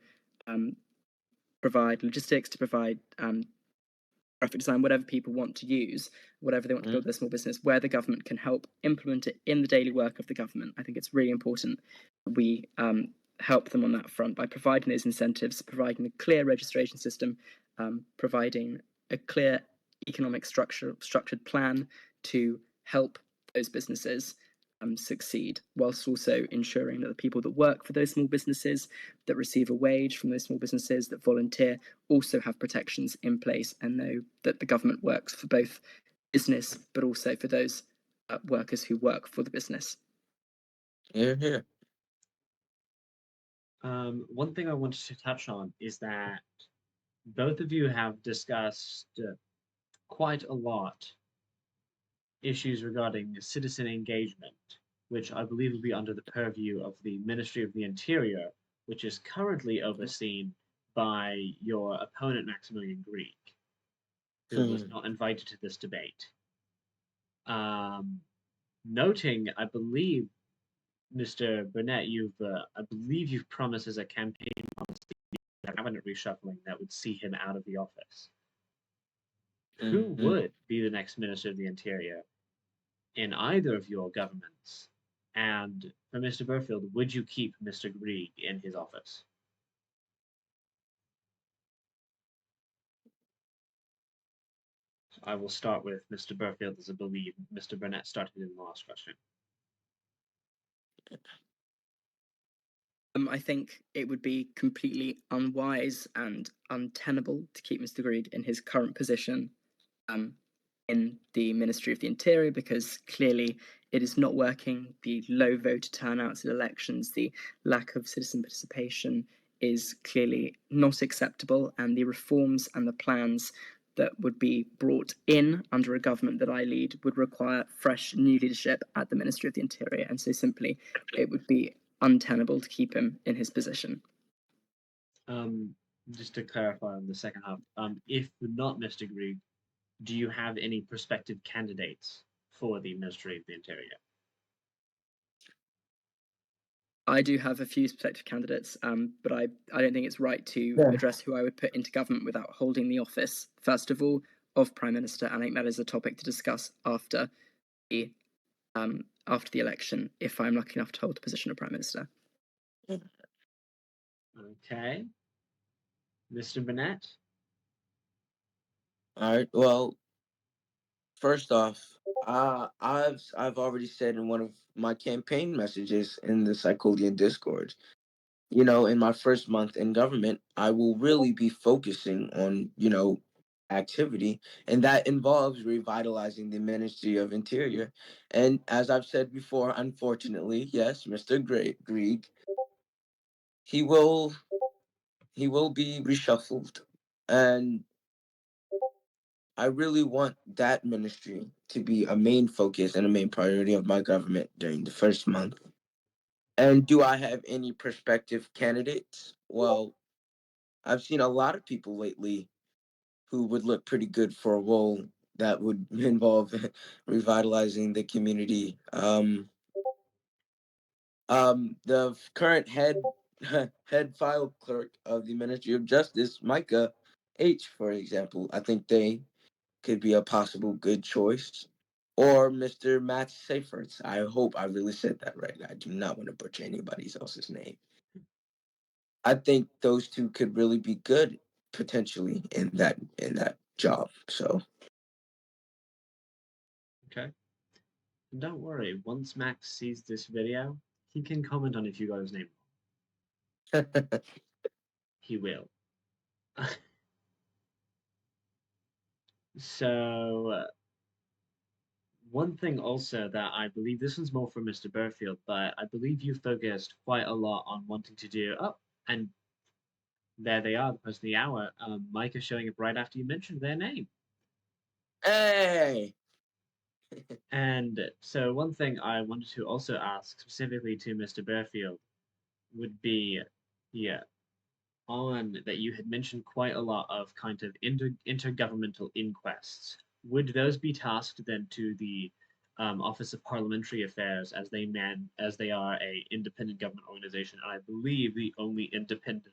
provide logistics, to provide graphic design, whatever people want to use, whatever they want to build their small business, where the government can help implement it in the daily work of the government. I think it's really important we help them on that front by providing those incentives, providing a clear registration system, providing a clear economic structured plan to help those businesses succeed, whilst also ensuring that the people that work for those small businesses, that receive a wage from those small businesses, that volunteer, also have protections in place and know that the government works for both business but also for those workers who work for the business. Here, here. One thing I wanted to touch on is that both of you have discussed quite a lot issues regarding citizen engagement, which I believe will be under the purview of the Ministry of the Interior, which is currently overseen by your opponent, Maximilian Greek, who was not invited to this debate. Noting, I believe, Mr. Burnett, I believe you've promised as a campaign policy a cabinet reshuffling that would see him out of the office. Who would be the next Minister of the Interior in either of your governments? And for Mr. Burfield, would you keep Mr. Greig in his office? I will start with Mr. Burfield, as I believe Mr. Burnett started in the last question. I think it would be completely unwise and untenable to keep Mr. Greig in his current position in the Ministry of the Interior, because clearly it is not working. The low voter turnouts at elections, the lack of citizen participation is clearly not acceptable, and the reforms and the plans that would be brought in under a government that I lead would require fresh new leadership at the Ministry of the Interior, and so simply it would be untenable to keep him in his position. Just to clarify on the second half, if not Mr. Greig, do you have any prospective candidates for the Ministry of the Interior? I do have a few prospective candidates, but I don't think it's right to address who I would put into government without holding the office, first of all, of Prime Minister. And I think that is a topic to discuss after the election, if I'm lucky enough to hold the position of Prime Minister. Okay. Mr. Burnett? All right. Well, first off, I've already said in one of my campaign messages in the Psychodian Discord, in my first month in government, I will really be focusing on, activity, and that involves revitalizing the Ministry of Interior. And as I've said before, unfortunately, yes, Mr. Greig, he will be reshuffled, and I really want that ministry to be a main focus and a main priority of my government during the first month. And do I have any prospective candidates? Well, I've seen a lot of people lately who would look pretty good for a role that would involve revitalizing the community. The current head file clerk of the Ministry of Justice, Micah H, for example, I think they could be a possible good choice. Or Mr. Matt Seyferts. I hope I really said that right. I do not want to butcher anybody else's name. I think those two could really be good potentially in that job. So Okay. And don't worry, once Max sees this video, he can comment on if you got his name wrong. He will. So, one thing also that I believe, this one's more for Mr. Burfield, but I believe you focused quite a lot on wanting to do, and there they are, the person of the hour. Mike is showing up right after you mentioned their name. Hey! And so one thing I wanted to also ask specifically to Mr. Burfield would be, on that you had mentioned quite a lot of kind of intergovernmental inquests. Would those be tasked then to the Office of Parliamentary Affairs, as they are a independent government organization, and I believe the only independent,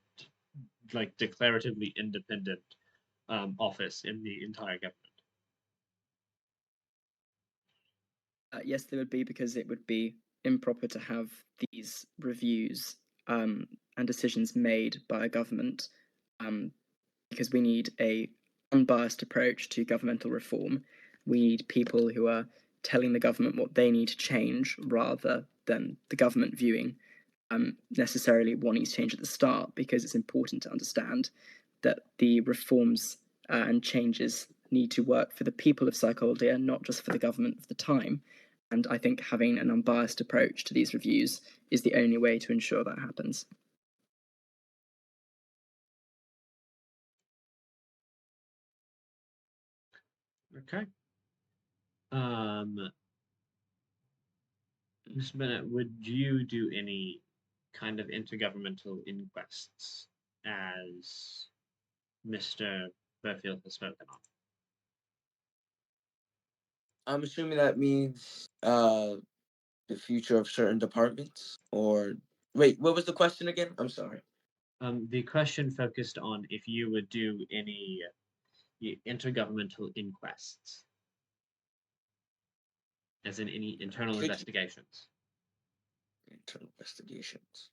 like declaratively independent office in the entire government? Yes, there would be, because it would be improper to have these reviews and decisions made by a government, because we need a unbiased approach to governmental reform. We need people who are telling the government what they need to change rather than the government viewing necessarily what needs to change at the start, because it's important to understand that the reforms and changes need to work for the people of Psycholdia, not just for the government of the time. And I think having an unbiased approach to these reviews is the only way to ensure that happens. Okay. Mr. Bennett, would you do any kind of intergovernmental inquests as Mr. Burfield has spoken on? I'm assuming that means the future of certain departments, or wait, what was the question again? I'm sorry. The question focused on if you would do any intergovernmental inquests, as in any internal investigations. Internal investigations.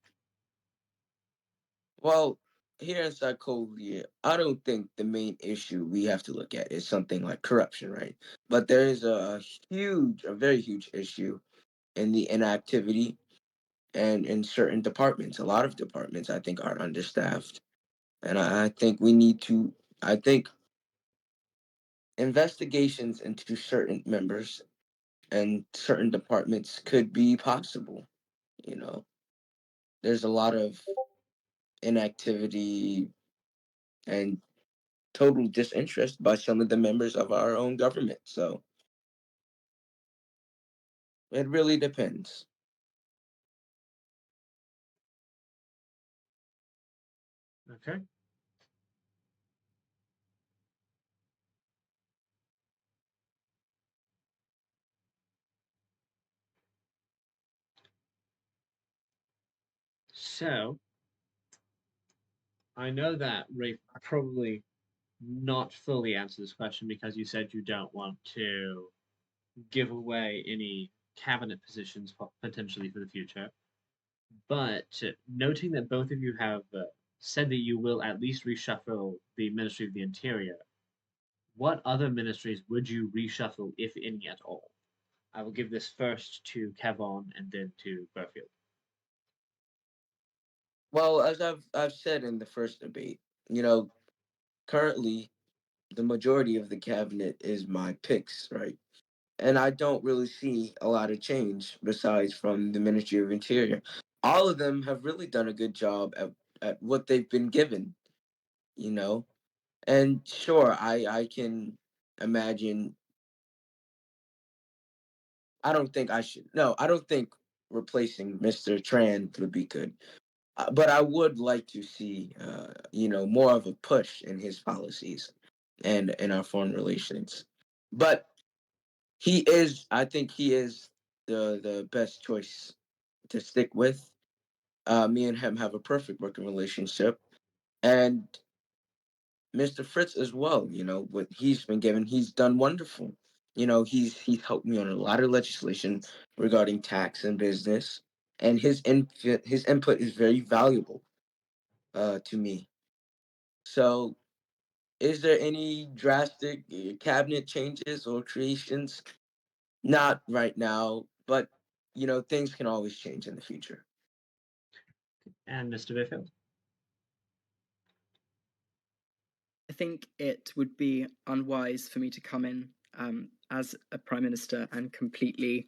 Well, here in Psycholia, I don't think the main issue we have to look at is something like corruption, right? But there is a very huge issue in the inactivity and in certain departments. A lot of departments, I think, are understaffed. And I think I think investigations into certain members and certain departments could be possible. You know, there's a lot of inactivity and total disinterest by some of the members of our own government. So it really depends. Okay. So, I know that Rafe probably not fully answer this question because you said you don't want to give away any cabinet positions potentially for the future. But noting that both of you have said that you will at least reshuffle the Ministry of the Interior, what other ministries would you reshuffle, if any at all? I will give this first to Kevon and then to Burfield. Well, as I've said in the first debate, you know, currently the majority of the cabinet is my picks, right? And I don't really see a lot of change besides from the Ministry of Interior. All of them have really done a good job at what they've been given, you know. And sure, I can imagine. I don't think I should. No, I don't think replacing Mr. Tran would be good. But I would like to see, more of a push in his policies and in our foreign relations. But I think he is the best choice to stick with. Me and him have a perfect working relationship, and Mr. Fritz as well. You know what he's been given, he's done wonderful. You know he's helped me on a lot of legislation regarding tax and business, and his input is very valuable to me. So, is there any drastic cabinet changes or creations? Not right now, but things can always change in the future. And Mr. Burfield. I think it would be unwise for me to come in as a prime minister and completely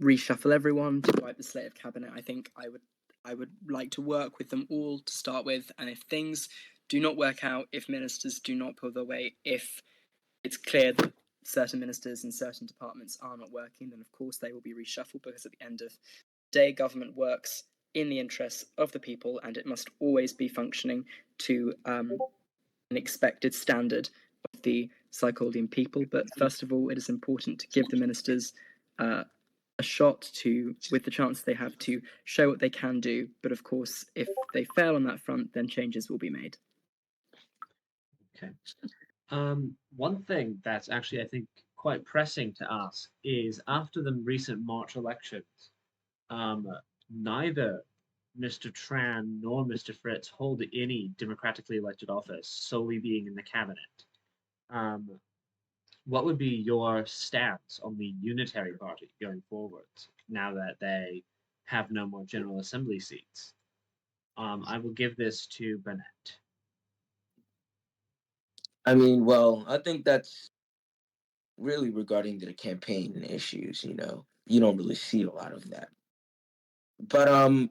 reshuffle everyone to wipe the slate of cabinet. I think I would like to work with them all to start with, and if things do not work out, if ministers do not pull their weight, if it's clear that certain ministers and certain departments are not working, then of course they will be reshuffled, because at the end of the day, government works in the interests of the people, and it must always be functioning to an expected standard of the Psycholdian people. But first of all, it is important to give the ministers a shot to, with the chance they have to show what they can do. But of course, if they fail on that front, then changes will be made. Okay. One thing that's actually, I think, quite pressing to ask is after the recent March elections, neither Mr. Tran nor Mr. Fritz hold any democratically elected office, solely being in the cabinet. what would be your stance on the Unitary Party going forwards now that they have no more General Assembly seats? I will give this to Burnett. I mean, well, I think that's really regarding the campaign issues. You don't really see a lot of that. But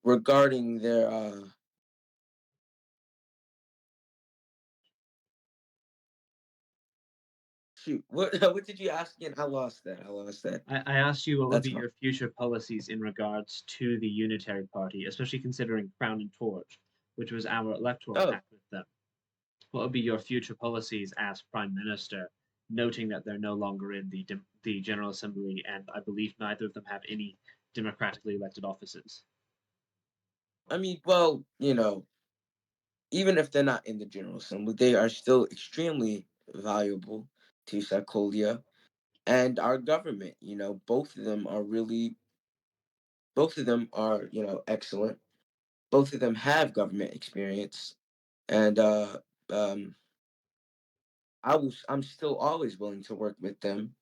regarding their shoot, what did you ask again? I lost that. I asked you what would That's be fine. your future policies in regards to the Unitary Party, especially considering Crown and Torch, which was our electoral Oh, pact with them. What would be your future policies as Prime Minister, noting that they're no longer in the General Assembly, and I believe neither of them have any democratically elected offices? I mean, well, even if they're not in the General Assembly, they are still extremely valuable to Sarkolia and our government. Both of them are, excellent. Both of them have government experience, and I'm still always willing to work with them.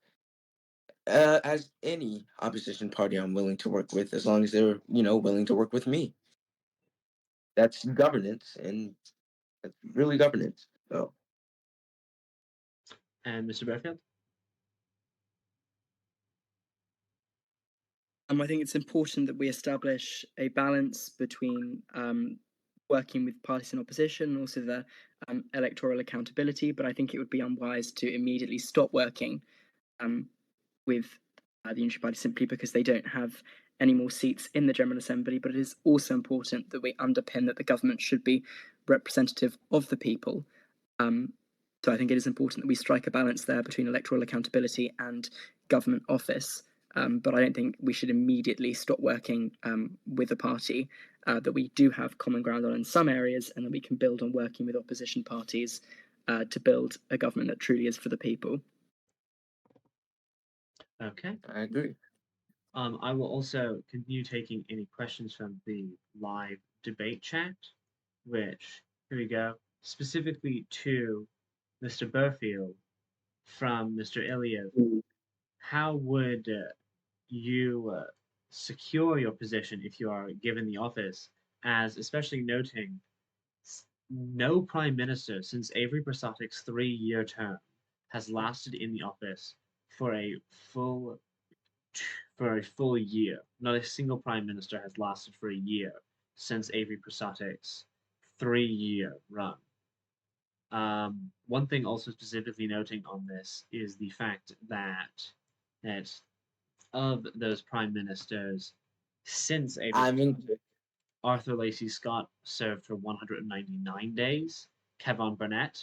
As any opposition party, I'm willing to work with as long as they're, willing to work with me. That's governance, and that's really governance. So. And Mr. Burfield? I think it's important that we establish a balance between working with parties in opposition and also the electoral accountability. But I think it would be unwise to immediately stop working with the Unitary Party simply because they don't have any more seats in the General Assembly. But it is also important that we underpin that the government should be representative of the people. So I think it is important that we strike a balance there between electoral accountability and government office. But I don't think we should immediately stop working with a party that we do have common ground on in some areas, and that we can build on working with opposition parties to build a government that truly is for the people. Okay. I agree. I will also continue taking any questions from the live debate chat, which, here we go, specifically to Mr. Burfield from Mr. Iliev. How would you secure your position if you are given the office, as especially noting no prime minister since Avery Bersatik's 3-year term has lasted in the office for a full year. Not a single prime minister has lasted for a year since Avery Bersatik's 3-year run. One thing also specifically noting on this is the fact that of those prime ministers since Avery I'm in. Arthur Lacey Scott served for 199 days. Kevon Burnett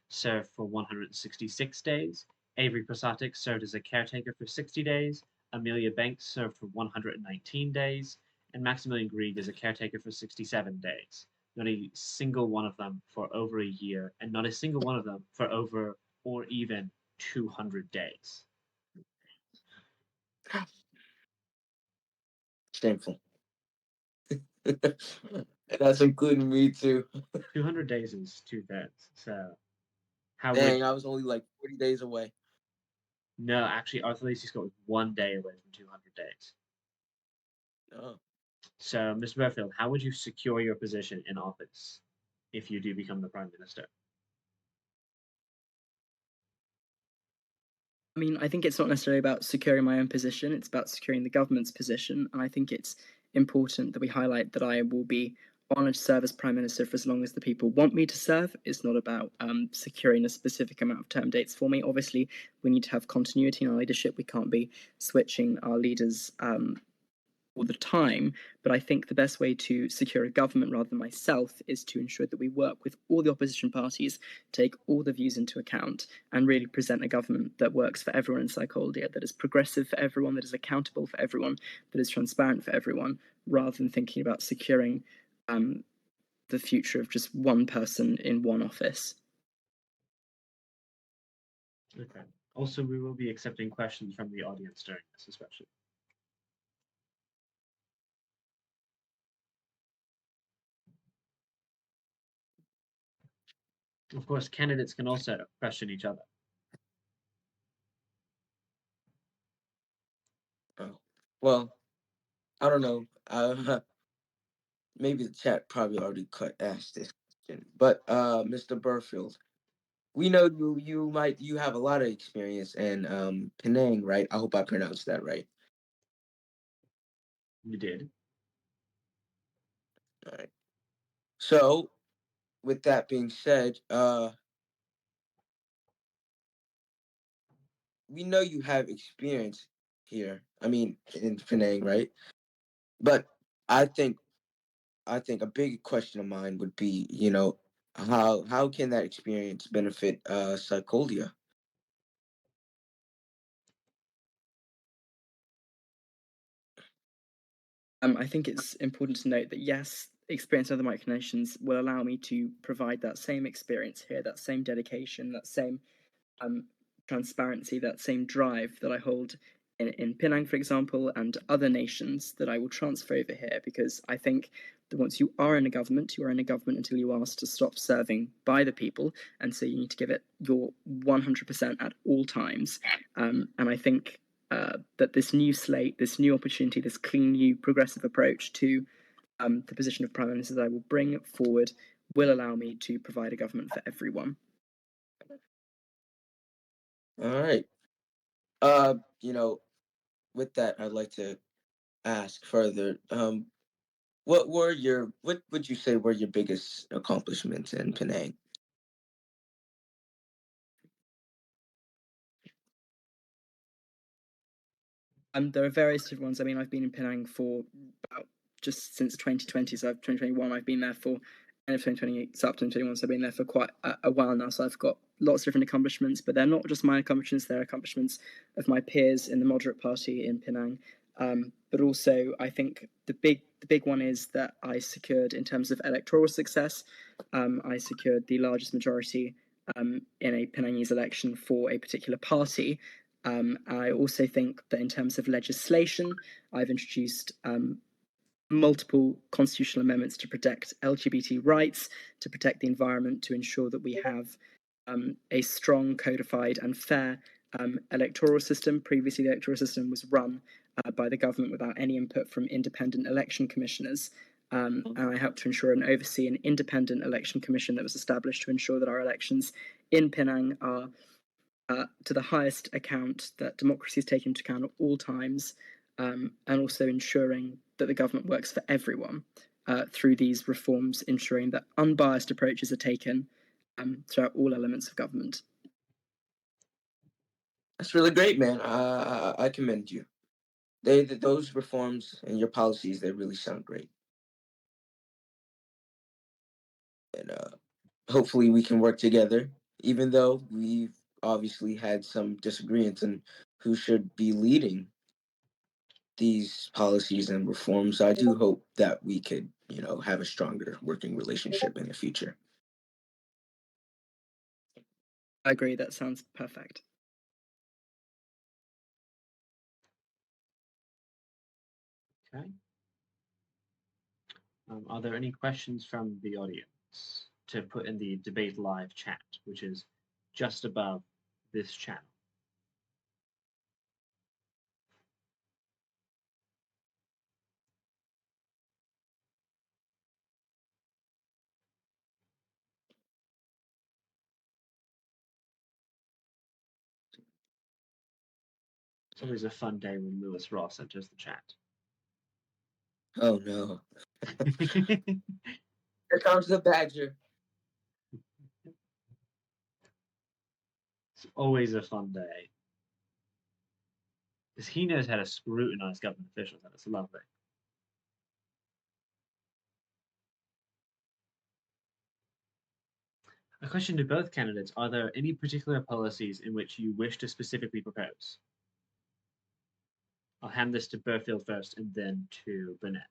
served for 166 days. Avery Prasatic served as a caretaker for 60 days. Amelia Banks served for 119 days. And Maximilian Grieg as a caretaker for 67 days. Not a single one of them for over a year, and not a single one of them for over or even 200 days. Shameful. That's including me too. 200 days is 2/3. So, how would Dang, I was only like 40 days away. No, actually, Arthur Lacey Scott was 1 day away from 200 days. Oh. So, Mr. Burfield, how would you secure your position in office if you do become the prime minister? I mean, I think it's not necessarily about securing my own position, it's about securing the government's position. And I think it's important that we highlight that I will be honoured to serve as Prime Minister for as long as the people want me to serve. It's not about securing a specific amount of term dates for me. Obviously, we need to have continuity in our leadership. We can't be switching our leaders all the time. But I think the best way to secure a government rather than myself is to ensure that we work with all the opposition parties, take all the views into account, and really present a government that works for everyone in psychology, that is progressive for everyone, that is accountable for everyone, that is transparent for everyone, rather than thinking about securing the future of just one person in one office. Okay. Also, we will be accepting questions from the audience during this, especially. Of course, candidates can also question each other. Well, I don't know. Maybe the chat probably already asked this question, but Mr. Burfield, we know you have a lot of experience in Penang, right? I hope I pronounced that right. You did. All right. So, with that being said, we know you have experience here. I mean, in Penang, right? But I think a big question of mine would be, how can that experience benefit Psycholia? I think it's important to note that yes, experience in other micronations will allow me to provide that same experience here, that same dedication, that same transparency, that same drive that I hold in Penang, for example, and other nations that I will transfer over here, because I think that once you are in a government, you are in a government until you are asked to stop serving by the people, and so you need to give it your 100% at all times. And I think that this new slate, this new opportunity, this clean, new, progressive approach to the position of Prime Minister that I will bring forward will allow me to provide a government for everyone. All right. With that, I'd like to ask further. What would you say were your biggest accomplishments in Penang? There are various different ones. I mean, I've been in Penang for about just since 2020. So 2021, I've been there for end of 2020, so up to 2021. So I've been there for quite a while now. So I've got lots of different accomplishments, but they're not just my accomplishments. They're accomplishments of my peers in the Moderate Party in Penang. But also, I think the big one is that I secured, in terms of electoral success, I secured the largest majority in a Penangese election for a particular party. I also think that in terms of legislation, I've introduced multiple constitutional amendments to protect LGBT rights, to protect the environment, to ensure that we have a strong, codified, and fair electoral system. Previously, the electoral system was run by the government without any input from independent election commissioners. And I helped to ensure and oversee an independent election commission that was established to ensure that our elections in Penang are to the highest account, that democracy is taken into account at all times, and also ensuring that the government works for everyone through these reforms, ensuring that unbiased approaches are taken throughout all elements of government. That's really great, man. I commend you. Those reforms and your policies, they really sound great. And hopefully we can work together, even though we've obviously had some disagreements on who should be leading these policies and reforms. I do hope that we could, have a stronger working relationship in the future. I agree, that sounds perfect. Okay. Are there any questions from the audience to put in the debate live chat, which is just above this channel? It's always a fun day when Lewis Ross enters the chat. Oh no. Here comes the badger. It's always a fun day. Because he knows how to scrutinize government officials, and it's lovely. A question to both candidates: are there any particular policies in which you wish to specifically propose? I'll hand this to Burfield first and then to Burnett.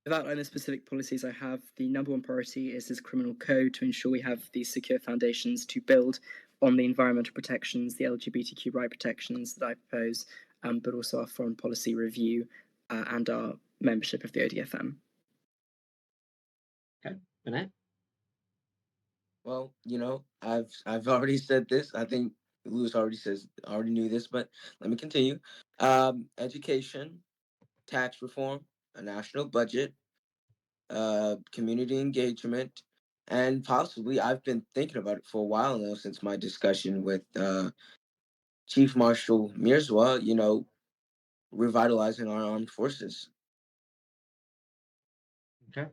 Without any specific policies I have, the number one priority is this criminal code to ensure we have these secure foundations to build on the environmental protections, the LGBTQ right protections that I propose, but also our foreign policy review and our membership of the ODFM. Okay, Burnett? Well, I've already said this. I think Lewis already knew this, but let me continue. Education, tax reform, a national budget, community engagement, and possibly I've been thinking about it for a while now since my discussion with Chief Marshal Mirzwa. Revitalizing our armed forces, Okay.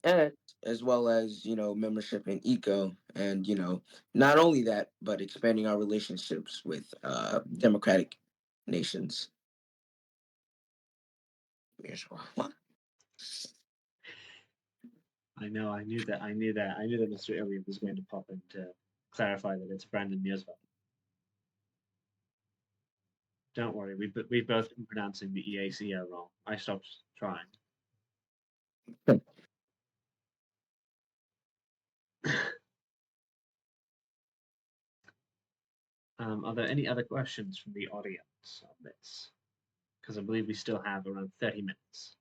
and as well as membership in ECO, and not only that, but expanding our relationships with democratic nations. Mirzwa. I know. I knew that. Mr. Elliott was going to pop in to clarify that it's Brandon Mirzwa. Don't worry. We've both been pronouncing the EACO wrong. I stopped trying. Are there any other questions from the audience on this? Because I believe we still have around 30 minutes.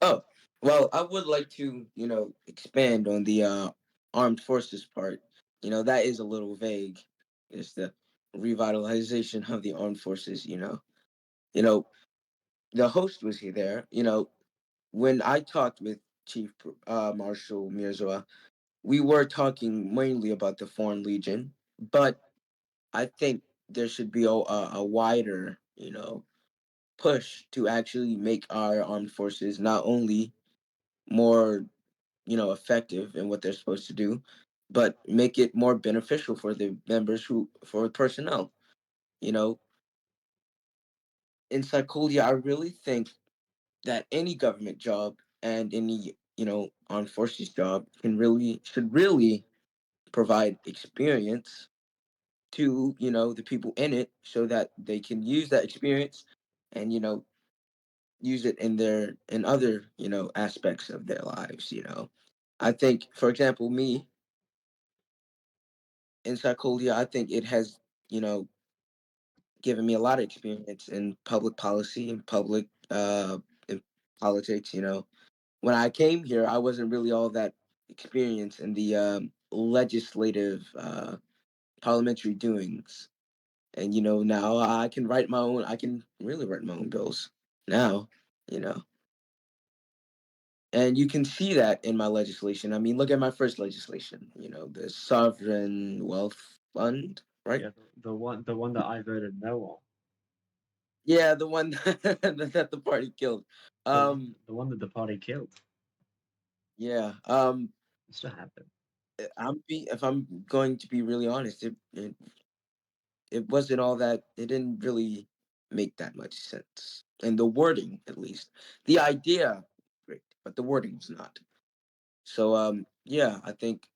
Oh, well, I would like to, expand on the armed forces part. That is a little vague. It's the revitalization of the armed forces. You know, the host was here there. When I talked with Chief Marshal Mirza, we were talking mainly about the Foreign Legion, but I think there should be a wider, push to actually make our armed forces not only more effective in what they're supposed to do, but make it more beneficial for the members for personnel. You know, in psychology, I really think that any government job and any armed forces job should really provide experience to the people in it, so that they can use that experience and use it in other aspects of their lives. I think, for example, me in psychology, I think it has you know given me a lot of experience in public policy and public in politics. When I came here, I wasn't really all that experienced in the legislative parliamentary doings. And now I can write my own. I can really write my own bills now. You know, and you can see that in my legislation. I mean, look at my first legislation. The sovereign wealth fund, right? Yeah, the one that I voted no on. Yeah, the one that the party killed. The one that the party killed. Yeah. It still happened. If I'm going to be really honest, it wasn't all that. It didn't really make that much sense, and the wording, at least, the idea, great, but the wording was not. So yeah, I think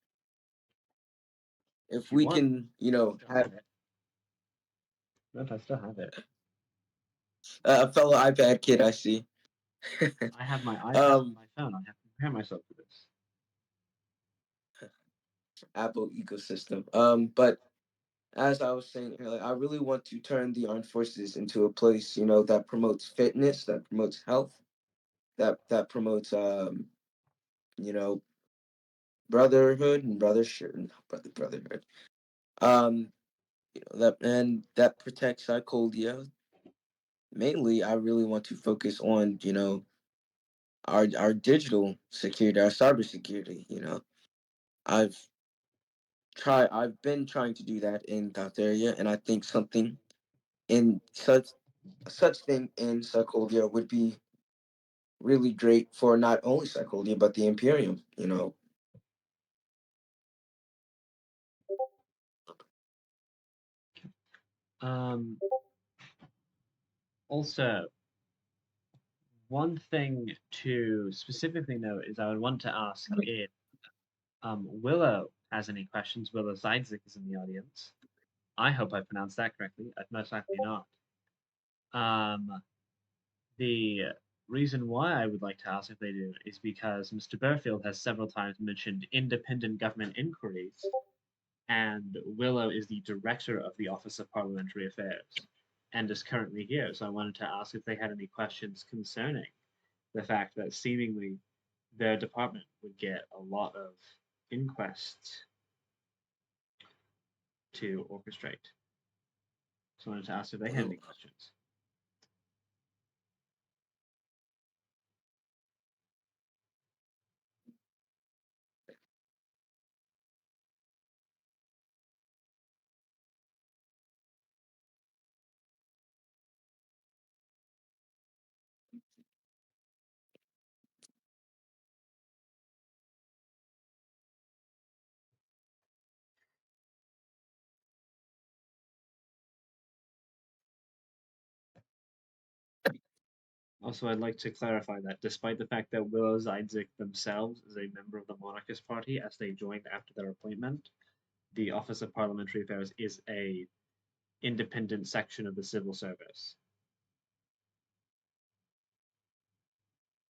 if You we won. can, Still have have it. Nope, I still have it. a fellow iPad kid, I see. I have my iPad on um, my phone. I have to prepare myself for this. Apple ecosystem. But as I was saying earlier, I really want to turn the armed forces into a place, that promotes fitness, that promotes health, that promotes, you know, brotherhood and brotherhood. That protects Psycholia. Mainly, I really want to focus on, our digital security, our cyber security. I've I've been trying to do that in that area, and I think something in such thing in Psycholia would be really great for not only Psycholia but the Imperium. Um, Also, one thing to specifically note is I would want to ask if Willow has any questions. Willow Zeidzik is in the audience. I hope I pronounced that correctly. Most likely not. The reason why I would like to ask if they do is because Mr. Burfield has several times mentioned independent government inquiries, and Willow is the director of the Office of Parliamentary Affairs and is currently here. So I wanted to ask if they had any questions concerning the fact that seemingly their department would get a lot of inquests to orchestrate. So I wanted to ask if they had any questions. Also, I'd like to clarify that despite the fact that Willow Zajdzic themselves is a member of the Monarchist Party as they joined after their appointment, the Office of Parliamentary Affairs is a independent section of the civil service.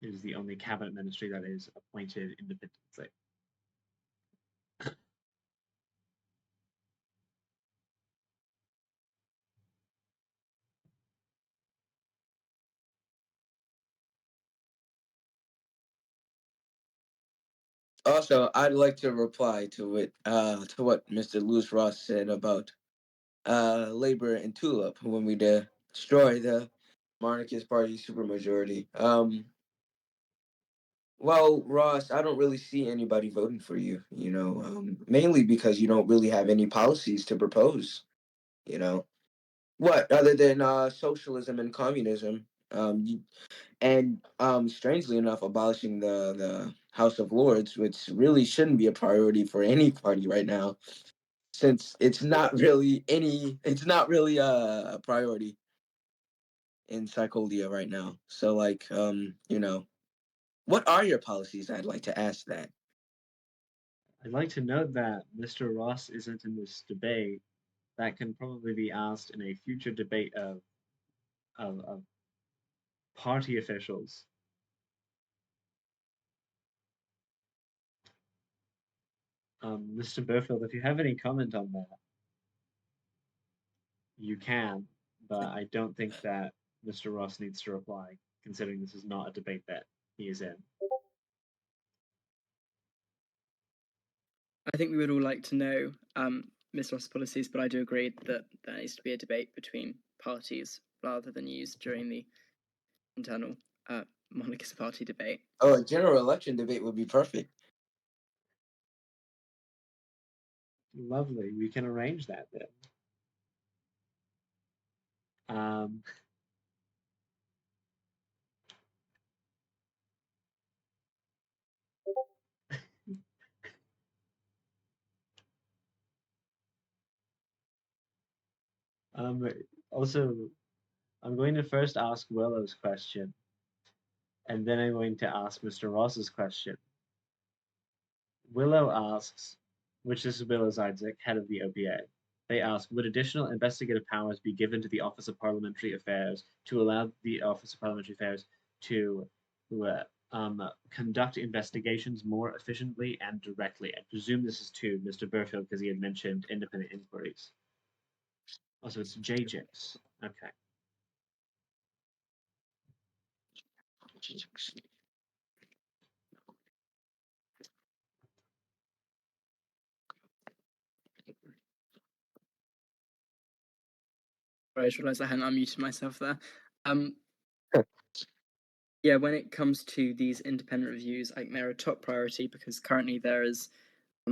It is the only cabinet ministry that is appointed independently. Also, I'd like to reply to what Mr. Lewis Ross said about Labor and Tulip when we destroy the Monarchist Party supermajority. Well, Ross, I don't really see anybody voting for you, mainly because you don't really have any policies to propose, you know. What, other than socialism and communism, strangely enough, abolishing the House of Lords, which really shouldn't be a priority for any party right now, since it's not really a priority in Psycholia right now. So, like, what are your policies? I'd like to ask that. I'd like to note that Mr. Ross isn't in this debate. That can probably be asked in a future debate of party officials. Mr. Burfield, if you have any comment on that, you can, but I don't think that Mr. Ross needs to reply, considering this is not a debate that he is in. I think we would all like to know Ms. Ross's policies, but I do agree that there needs to be a debate between parties rather than used during the internal Monarchist Party debate. Oh, a general election debate would be perfect. Lovely. We can arrange that then. Also, I'm going to first ask Willow's question, and then I'm going to ask Mr. Ross's question. Willow asks, which is Willow Zajdzic, head of the OPA. They ask, would additional investigative powers be given to the Office of Parliamentary Affairs to allow the Office of Parliamentary Affairs to conduct investigations more efficiently and directly? I presume this is to Mr. Burfield because he had mentioned independent inquiries. Also, it's JJix. Okay. I just realised I hadn't unmuted myself there. Yeah, when it comes to these independent reviews, I think they're a top priority because currently there is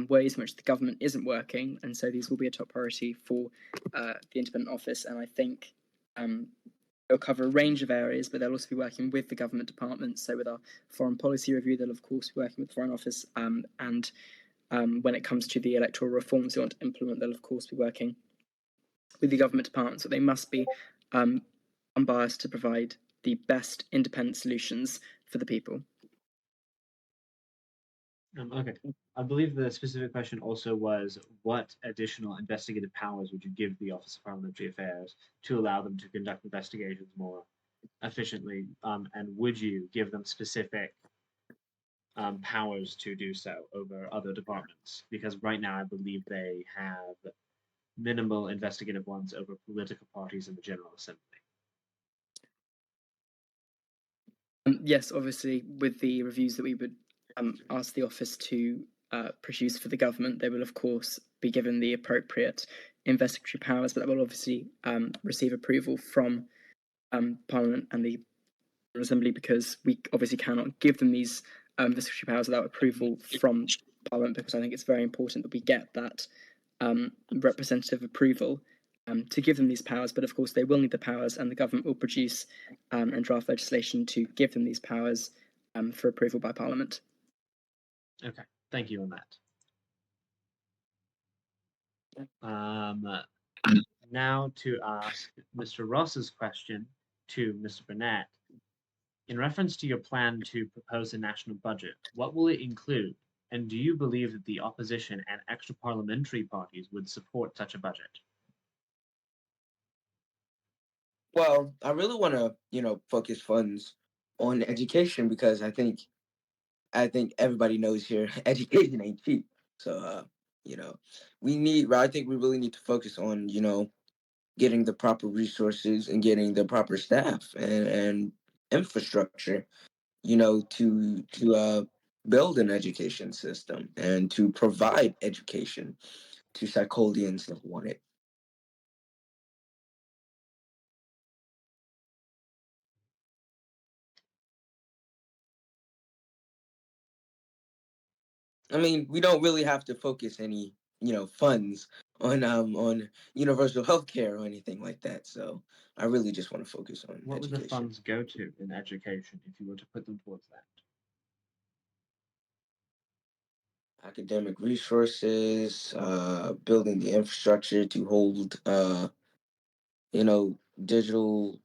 ways in which the government isn't working, and so these will be a top priority for the independent office. And I think they'll cover a range of areas, but they'll also be working with the government departments. So with our foreign policy review, they'll of course be working with the Foreign Office, and when it comes to the electoral reforms they want to implement, they'll of course be working with the government departments. So they must be unbiased to provide the best independent solutions for the people. Okay. I believe the specific question also was, what additional investigative powers would you give the Office of Parliamentary Affairs to allow them to conduct investigations more efficiently, and would you give them specific powers to do so over other departments? Because right now, I believe they have minimal investigative ones over political parties in the General Assembly. Yes, obviously, with the reviews that we would ask the office to produce for the government, they will, of course, be given the appropriate investigatory powers, but that will obviously receive approval from Parliament and the Assembly, because we obviously cannot give them these investigatory powers without approval from Parliament, because I think it's very important that we get that representative approval to give them these powers. But of course, they will need the powers, and the government will produce and draft legislation to give them these powers for approval by Parliament. Okay, thank you on that. Now to ask Mr. Ross's question to Mr. Burnett. In reference to your plan to propose a national budget, what will it include? And do you believe that the opposition and extra parliamentary parties would support such a budget? Well, I really want to, focus funds on education because I think everybody knows here education ain't cheap. So, I think we really need to focus on, getting the proper resources and getting the proper staff and infrastructure, to build an education system and to provide education to psychologians that want it. I mean, we don't really have to focus any, funds on universal health care or anything like that. So I really just want to focus on What would the education. funds go to in education if you were to put them towards that? Academic resources, building the infrastructure to hold digital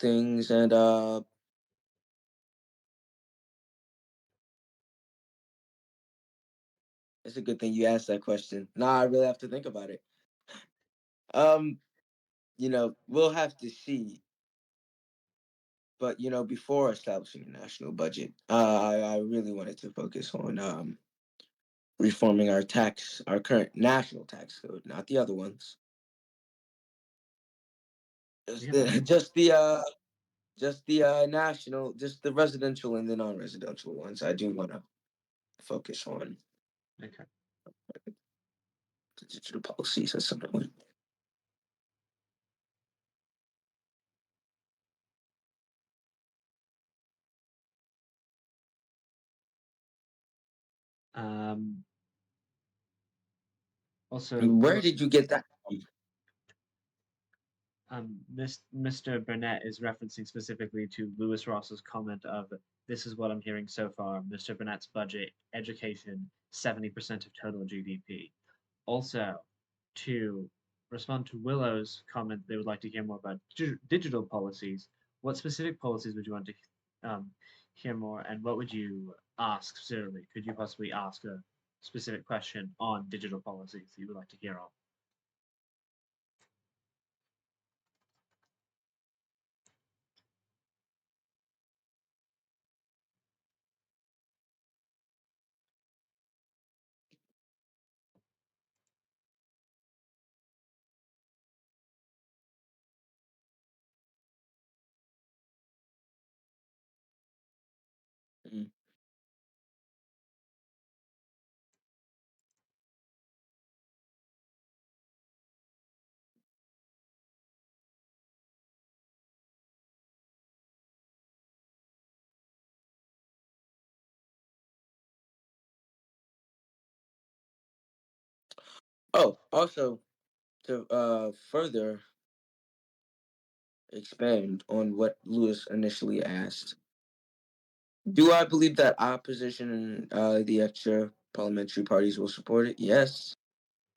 things, and it's a good thing you asked that question. Nah, I really have to think about it. Um, we'll have to see. But before establishing a national budget, I really wanted to focus on reforming our current national tax code, not the other ones. Just Yeah, the that's national, just the residential and the non-residential ones. I do want to focus on okay. the digital policies at some point. Um, also, Where did you get that from? Mr. Burnett is referencing specifically to Lewis Ross's comment of this is what I'm hearing so far. Mr. Burnett's budget, education, 70% of total GDP. Also, to respond to Willow's comment, they would like to hear more about digital policies. What specific policies would you want to hear more, and what would you ask specifically? Could you possibly ask a specific question on digital policies that you would like to hear on? Mm. Oh, also to further expand on what Lewis initially asked. Do I believe that opposition and the extra parliamentary parties will support it? Yes.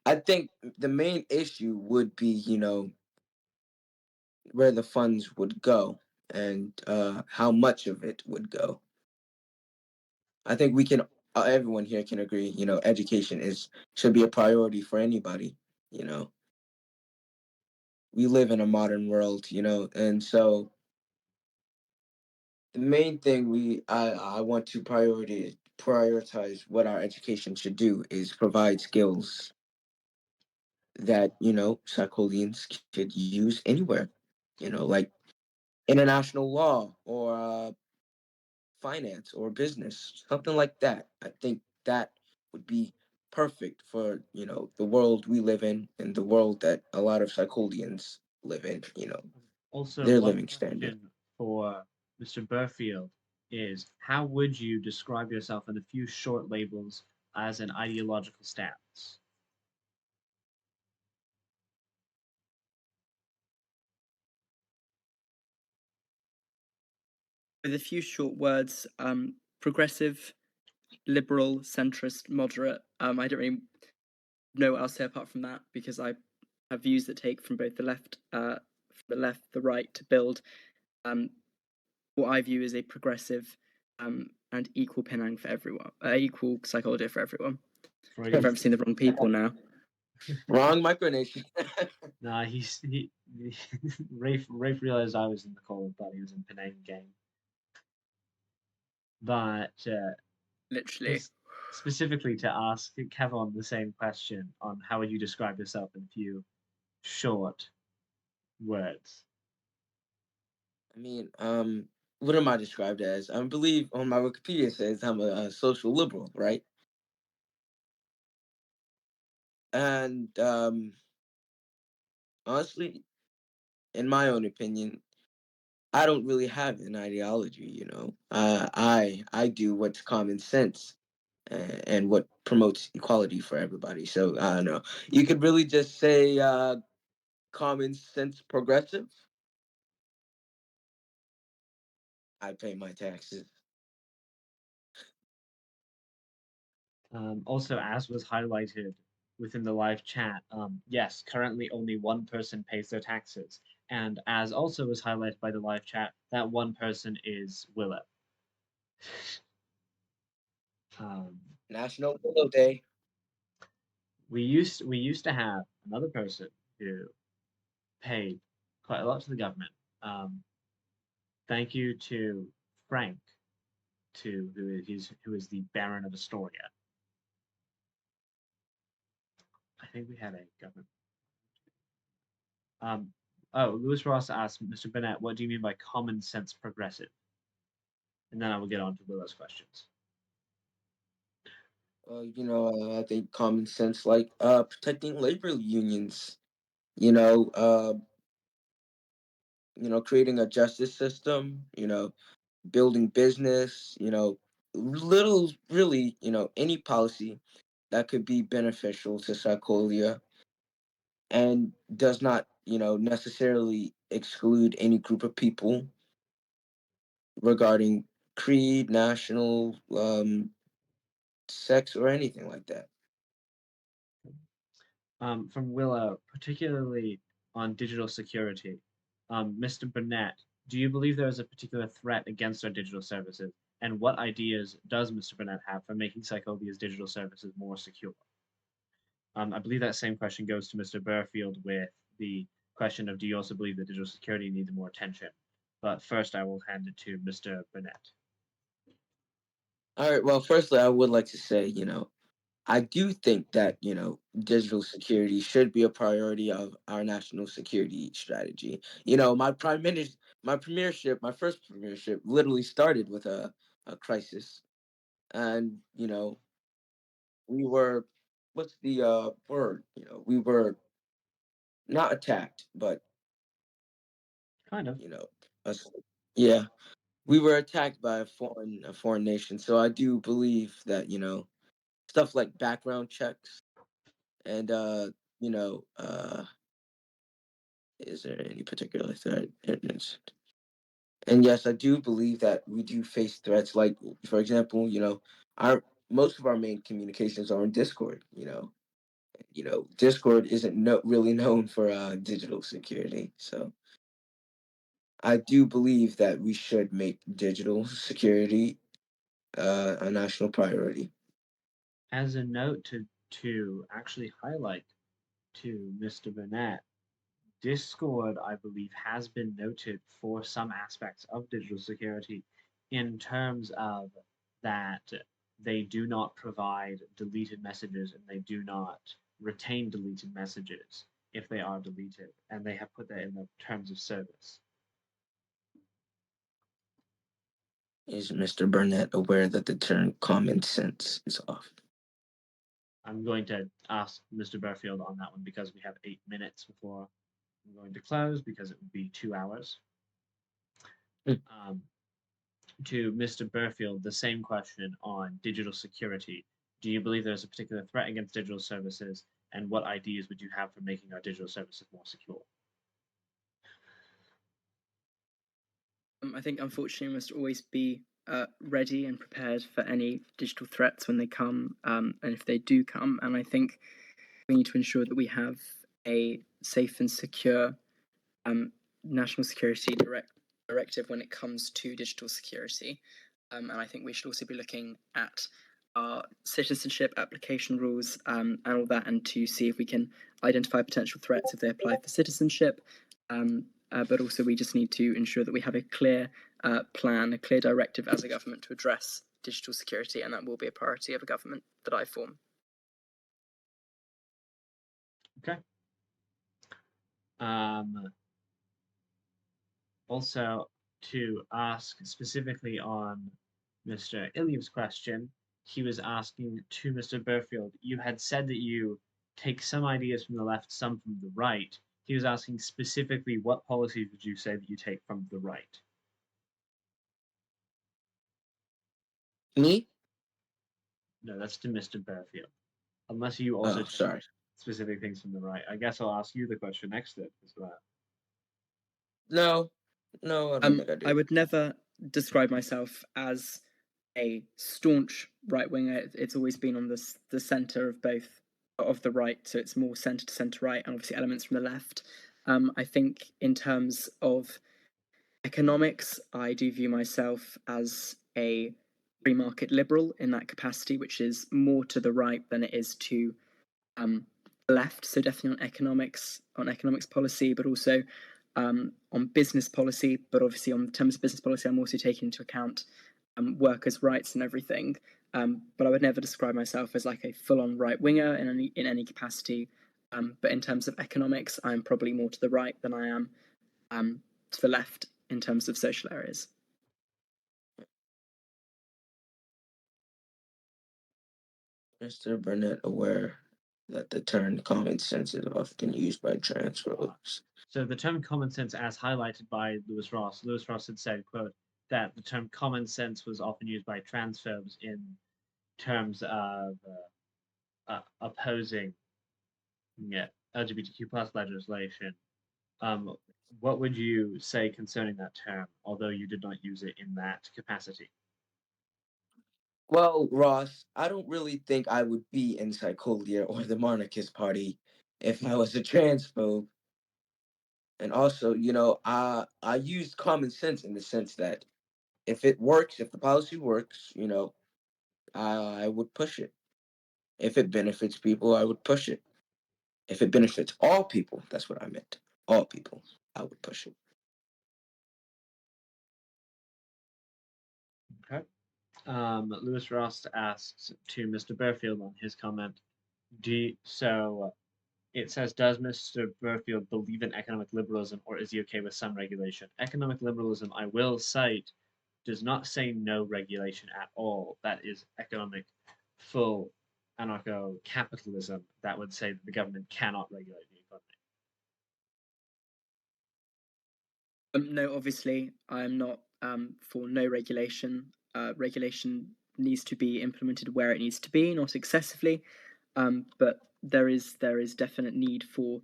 I think the main issue would be, where the funds would go and how much of it would go. I think everyone here can agree, education should be a priority for anybody, you know. we live in a modern world, and so the main thing I want to prioritize what our education should do is provide skills that psychologians could use anywhere, like international law or finance or business, something like that. I think that would be perfect for the world we live in and the world that a lot of psychologians live in. Also, Their one living standard. question for Mr. Burfield is how would you describe yourself in a few short labels as an ideological stance? With a few short words, progressive, liberal, centrist, moderate. I don't really know what else to say apart from that because I have views that take from both the left, the right to build what I view as a progressive and equal Penang for everyone, equal psychology for everyone. I've seen the wrong people now. Wrong micronation. Nah, Rafe realized I was in the call, but he was in Penang game. But Literally. specifically to ask Kevon the same question on how would you describe yourself in a few short words? I mean, what am I described as? I believe on my Wikipedia says I'm a social liberal, right? And honestly, in my own opinion, I don't really have an ideology. I do what's common sense and what promotes equality for everybody. So I don't know. You could really just say common sense progressive. I pay my taxes. Also, as was highlighted within the live chat, yes, currently only one person pays their taxes. And as also was highlighted by the live chat, that one person is Willow. National Willow Day. We used to have another person who paid quite a lot to the government. Thank you to Frank, who is the Baron of Astoria. I think we had a government. Lewis Ross asked Mr. Burnett, what do you mean by common sense progressive? And then I will get on to Willow's questions. I think common sense, like protecting labor unions. Creating a justice system. Building business. Really, any policy that could be beneficial to Sarkolia and does not, necessarily exclude any group of people regarding creed, national, sex, or anything like that. From Willow, particularly on digital security, Mr. Burnett, do you believe there is a particular threat against our digital services? And what ideas does Mr. Burnett have for making Psychovia's digital services more secure? I believe that same question goes to Mr. Burfield with the question of do you also believe that digital security needs more attention? But first, I will hand it to Mr. Burnett. All right. Well, firstly, I would like to say, I do think that, digital security should be a priority of our national security strategy. My first premiership literally started with a crisis. And, we were, what's the word? We were not attacked, but, Kind of. us, yeah, we were attacked by a foreign nation. So I do believe that, stuff like background checks and is there any particular threat? And yes, I do believe that we do face threats. Like, for example, our most of our main communications are in Discord. Discord isn't really known for digital security. So I do believe that we should make digital security a national priority. As a note to actually highlight to Mr. Burnett, discord, I believe, has been noted for some aspects of digital security in terms of that they do not provide deleted messages and they do not retain deleted messages if they are deleted, and they have put that in the terms of service. Is Mr. Burnett aware that the term common sense is off? I'm going to ask Mr. Burfield on that one because we have 8 minutes before I'm going to close, because it would be 2 hours. To Mr. Burfield, the same question on digital security. Do you believe there's a particular threat against digital services, and what ideas would you have for making our digital services more secure? I think, unfortunately, we must always be ready and prepared for any digital threats when they come, and if they do come. And I think we need to ensure that we have a safe and secure national security directive when it comes to digital security. And I think we should also be looking at our citizenship application rules and all that, and to see if we can identify potential threats if they apply for citizenship. But also, we just need to ensure that we have a clear plan, a clear directive as a government to address digital security, and that will be a priority of a government that I form. Okay. Also, to ask specifically on Mr. Iliev's question, he was asking to Mr. Burfield, you had said that you take some ideas from the left, some from the right. He was asking specifically, what policies would you say that you take from the right? Me? No, that's to Mr. Burfield. Unless you also take Sorry. specific things from the right. I guess I'll ask you the question next then, as well. No, I don't think I do. I would never describe myself as a staunch right winger. It's always been on the centre of both of the right, so it's more centre to centre right, and obviously elements from the left. I think in terms of economics, I do view myself as a free market liberal in that capacity, which is more to the right than it is to the left. So definitely on economics policy, but also on business policy. But obviously, on terms of business policy, I'm also taking into account workers' rights and everything. But I would never describe myself as like a full-on right winger in any capacity. But in terms of economics, I'm probably more to the right than I am to the left in terms of social areas. Mr. Burnett aware that the term common sense is often used by transphobes. So the term common sense, as highlighted by Lewis Ross had said, quote, that the term common sense was often used by transphobes in terms of opposing LGBTQ plus legislation. What would you say concerning that term, although you did not use it in that capacity? Well, Ross, I don't really think I would be in Psycholia or the Monarchist Party if I was a transphobe. And also, I use common sense in the sense that if it works, if the policy works, I would push it. If it benefits people, I would push it. If it benefits all people, that's what I meant. All people, I would push it. Okay. Lewis Ross asks to Mr. Burfield on his comment. It says, does Mr. Burfield believe in economic liberalism, or is he okay with some regulation? Economic liberalism, I will cite, does not say no regulation at all. That is economic full anarcho-capitalism that would say that the government cannot regulate the economy. No, obviously, I am not for no regulation. Regulation needs to be implemented where it needs to be, not excessively. But there is definite need for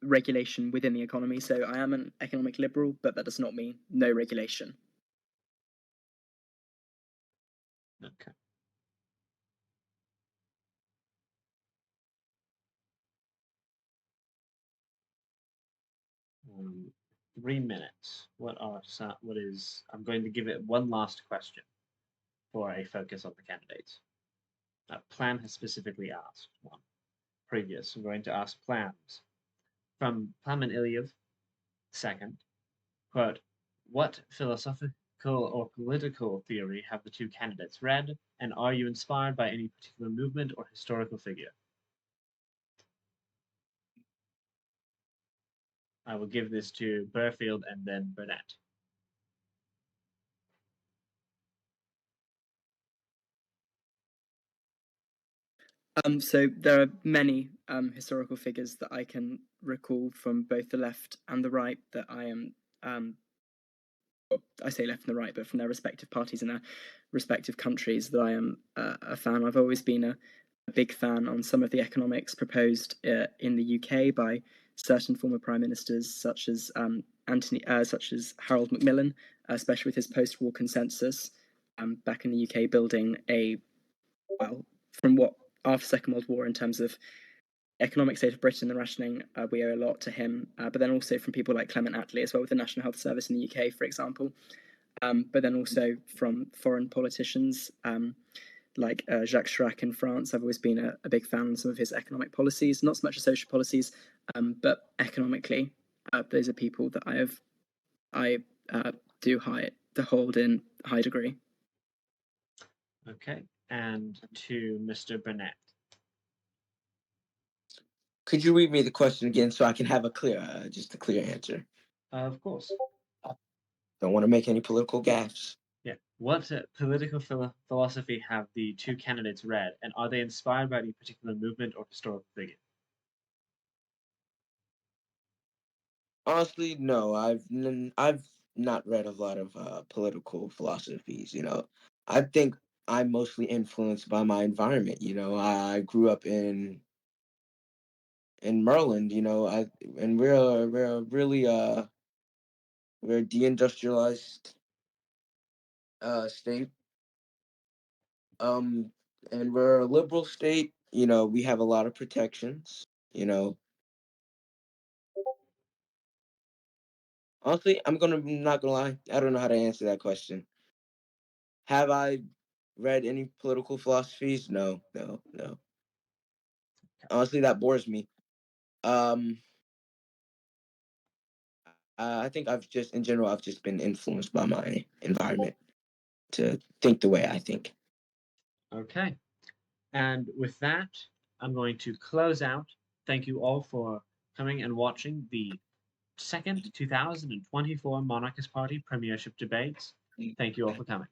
regulation within the economy. So I am an economic liberal, but that does not mean no regulation. Okay. Um, 3 minutes. I'm going to give it one last question for a focus on the candidates. Plan has specifically asked one. Previous, I'm going to ask plans. from Plamen Iliev, second, quote, what philosophical or political theory have the two candidates read, and are you inspired by any particular movement or historical figure? I will give this to Burfield and then Burnett. So there are many historical figures that I can recall from both the left and the right that I am, I say left and the right, but from their respective parties and their respective countries that I am a fan. I've always been a big fan on some of the economics proposed in the UK by certain former prime ministers, such as Harold Macmillan, especially with his post-war consensus back in the UK, building from what after Second World War in terms of economic state of Britain and rationing, we owe a lot to him. But then also from people like Clement Attlee as well, with the National Health Service in the UK, for example. But then also from foreign politicians like Jacques Chirac in France. I've always been a big fan of some of his economic policies, not so much social policies, but economically. Those are people that I do hold in high degree. Okay, and to Mr. Burnett. Could you read me the question again so I can have a clear answer? Of course. Don't want to make any political gaffes. Yeah. What political philosophy have the two candidates read, and are they inspired by any particular movement or historical figure? Honestly, no. I've not read a lot of political philosophies. I think I'm mostly influenced by my environment. I grew up in Maryland. And we're really we're a deindustrialized state. And we're a liberal state. We have a lot of protections. Honestly, not gonna lie. I don't know how to answer that question. Have I read any political philosophies? No. Honestly, that bores me. I think I've just been influenced by my environment to think the way I think. Okay. And with that, I'm going to close out. Thank you all for coming and watching the second 2024 Monarchist Party Premiership Debates. Thank you all for coming.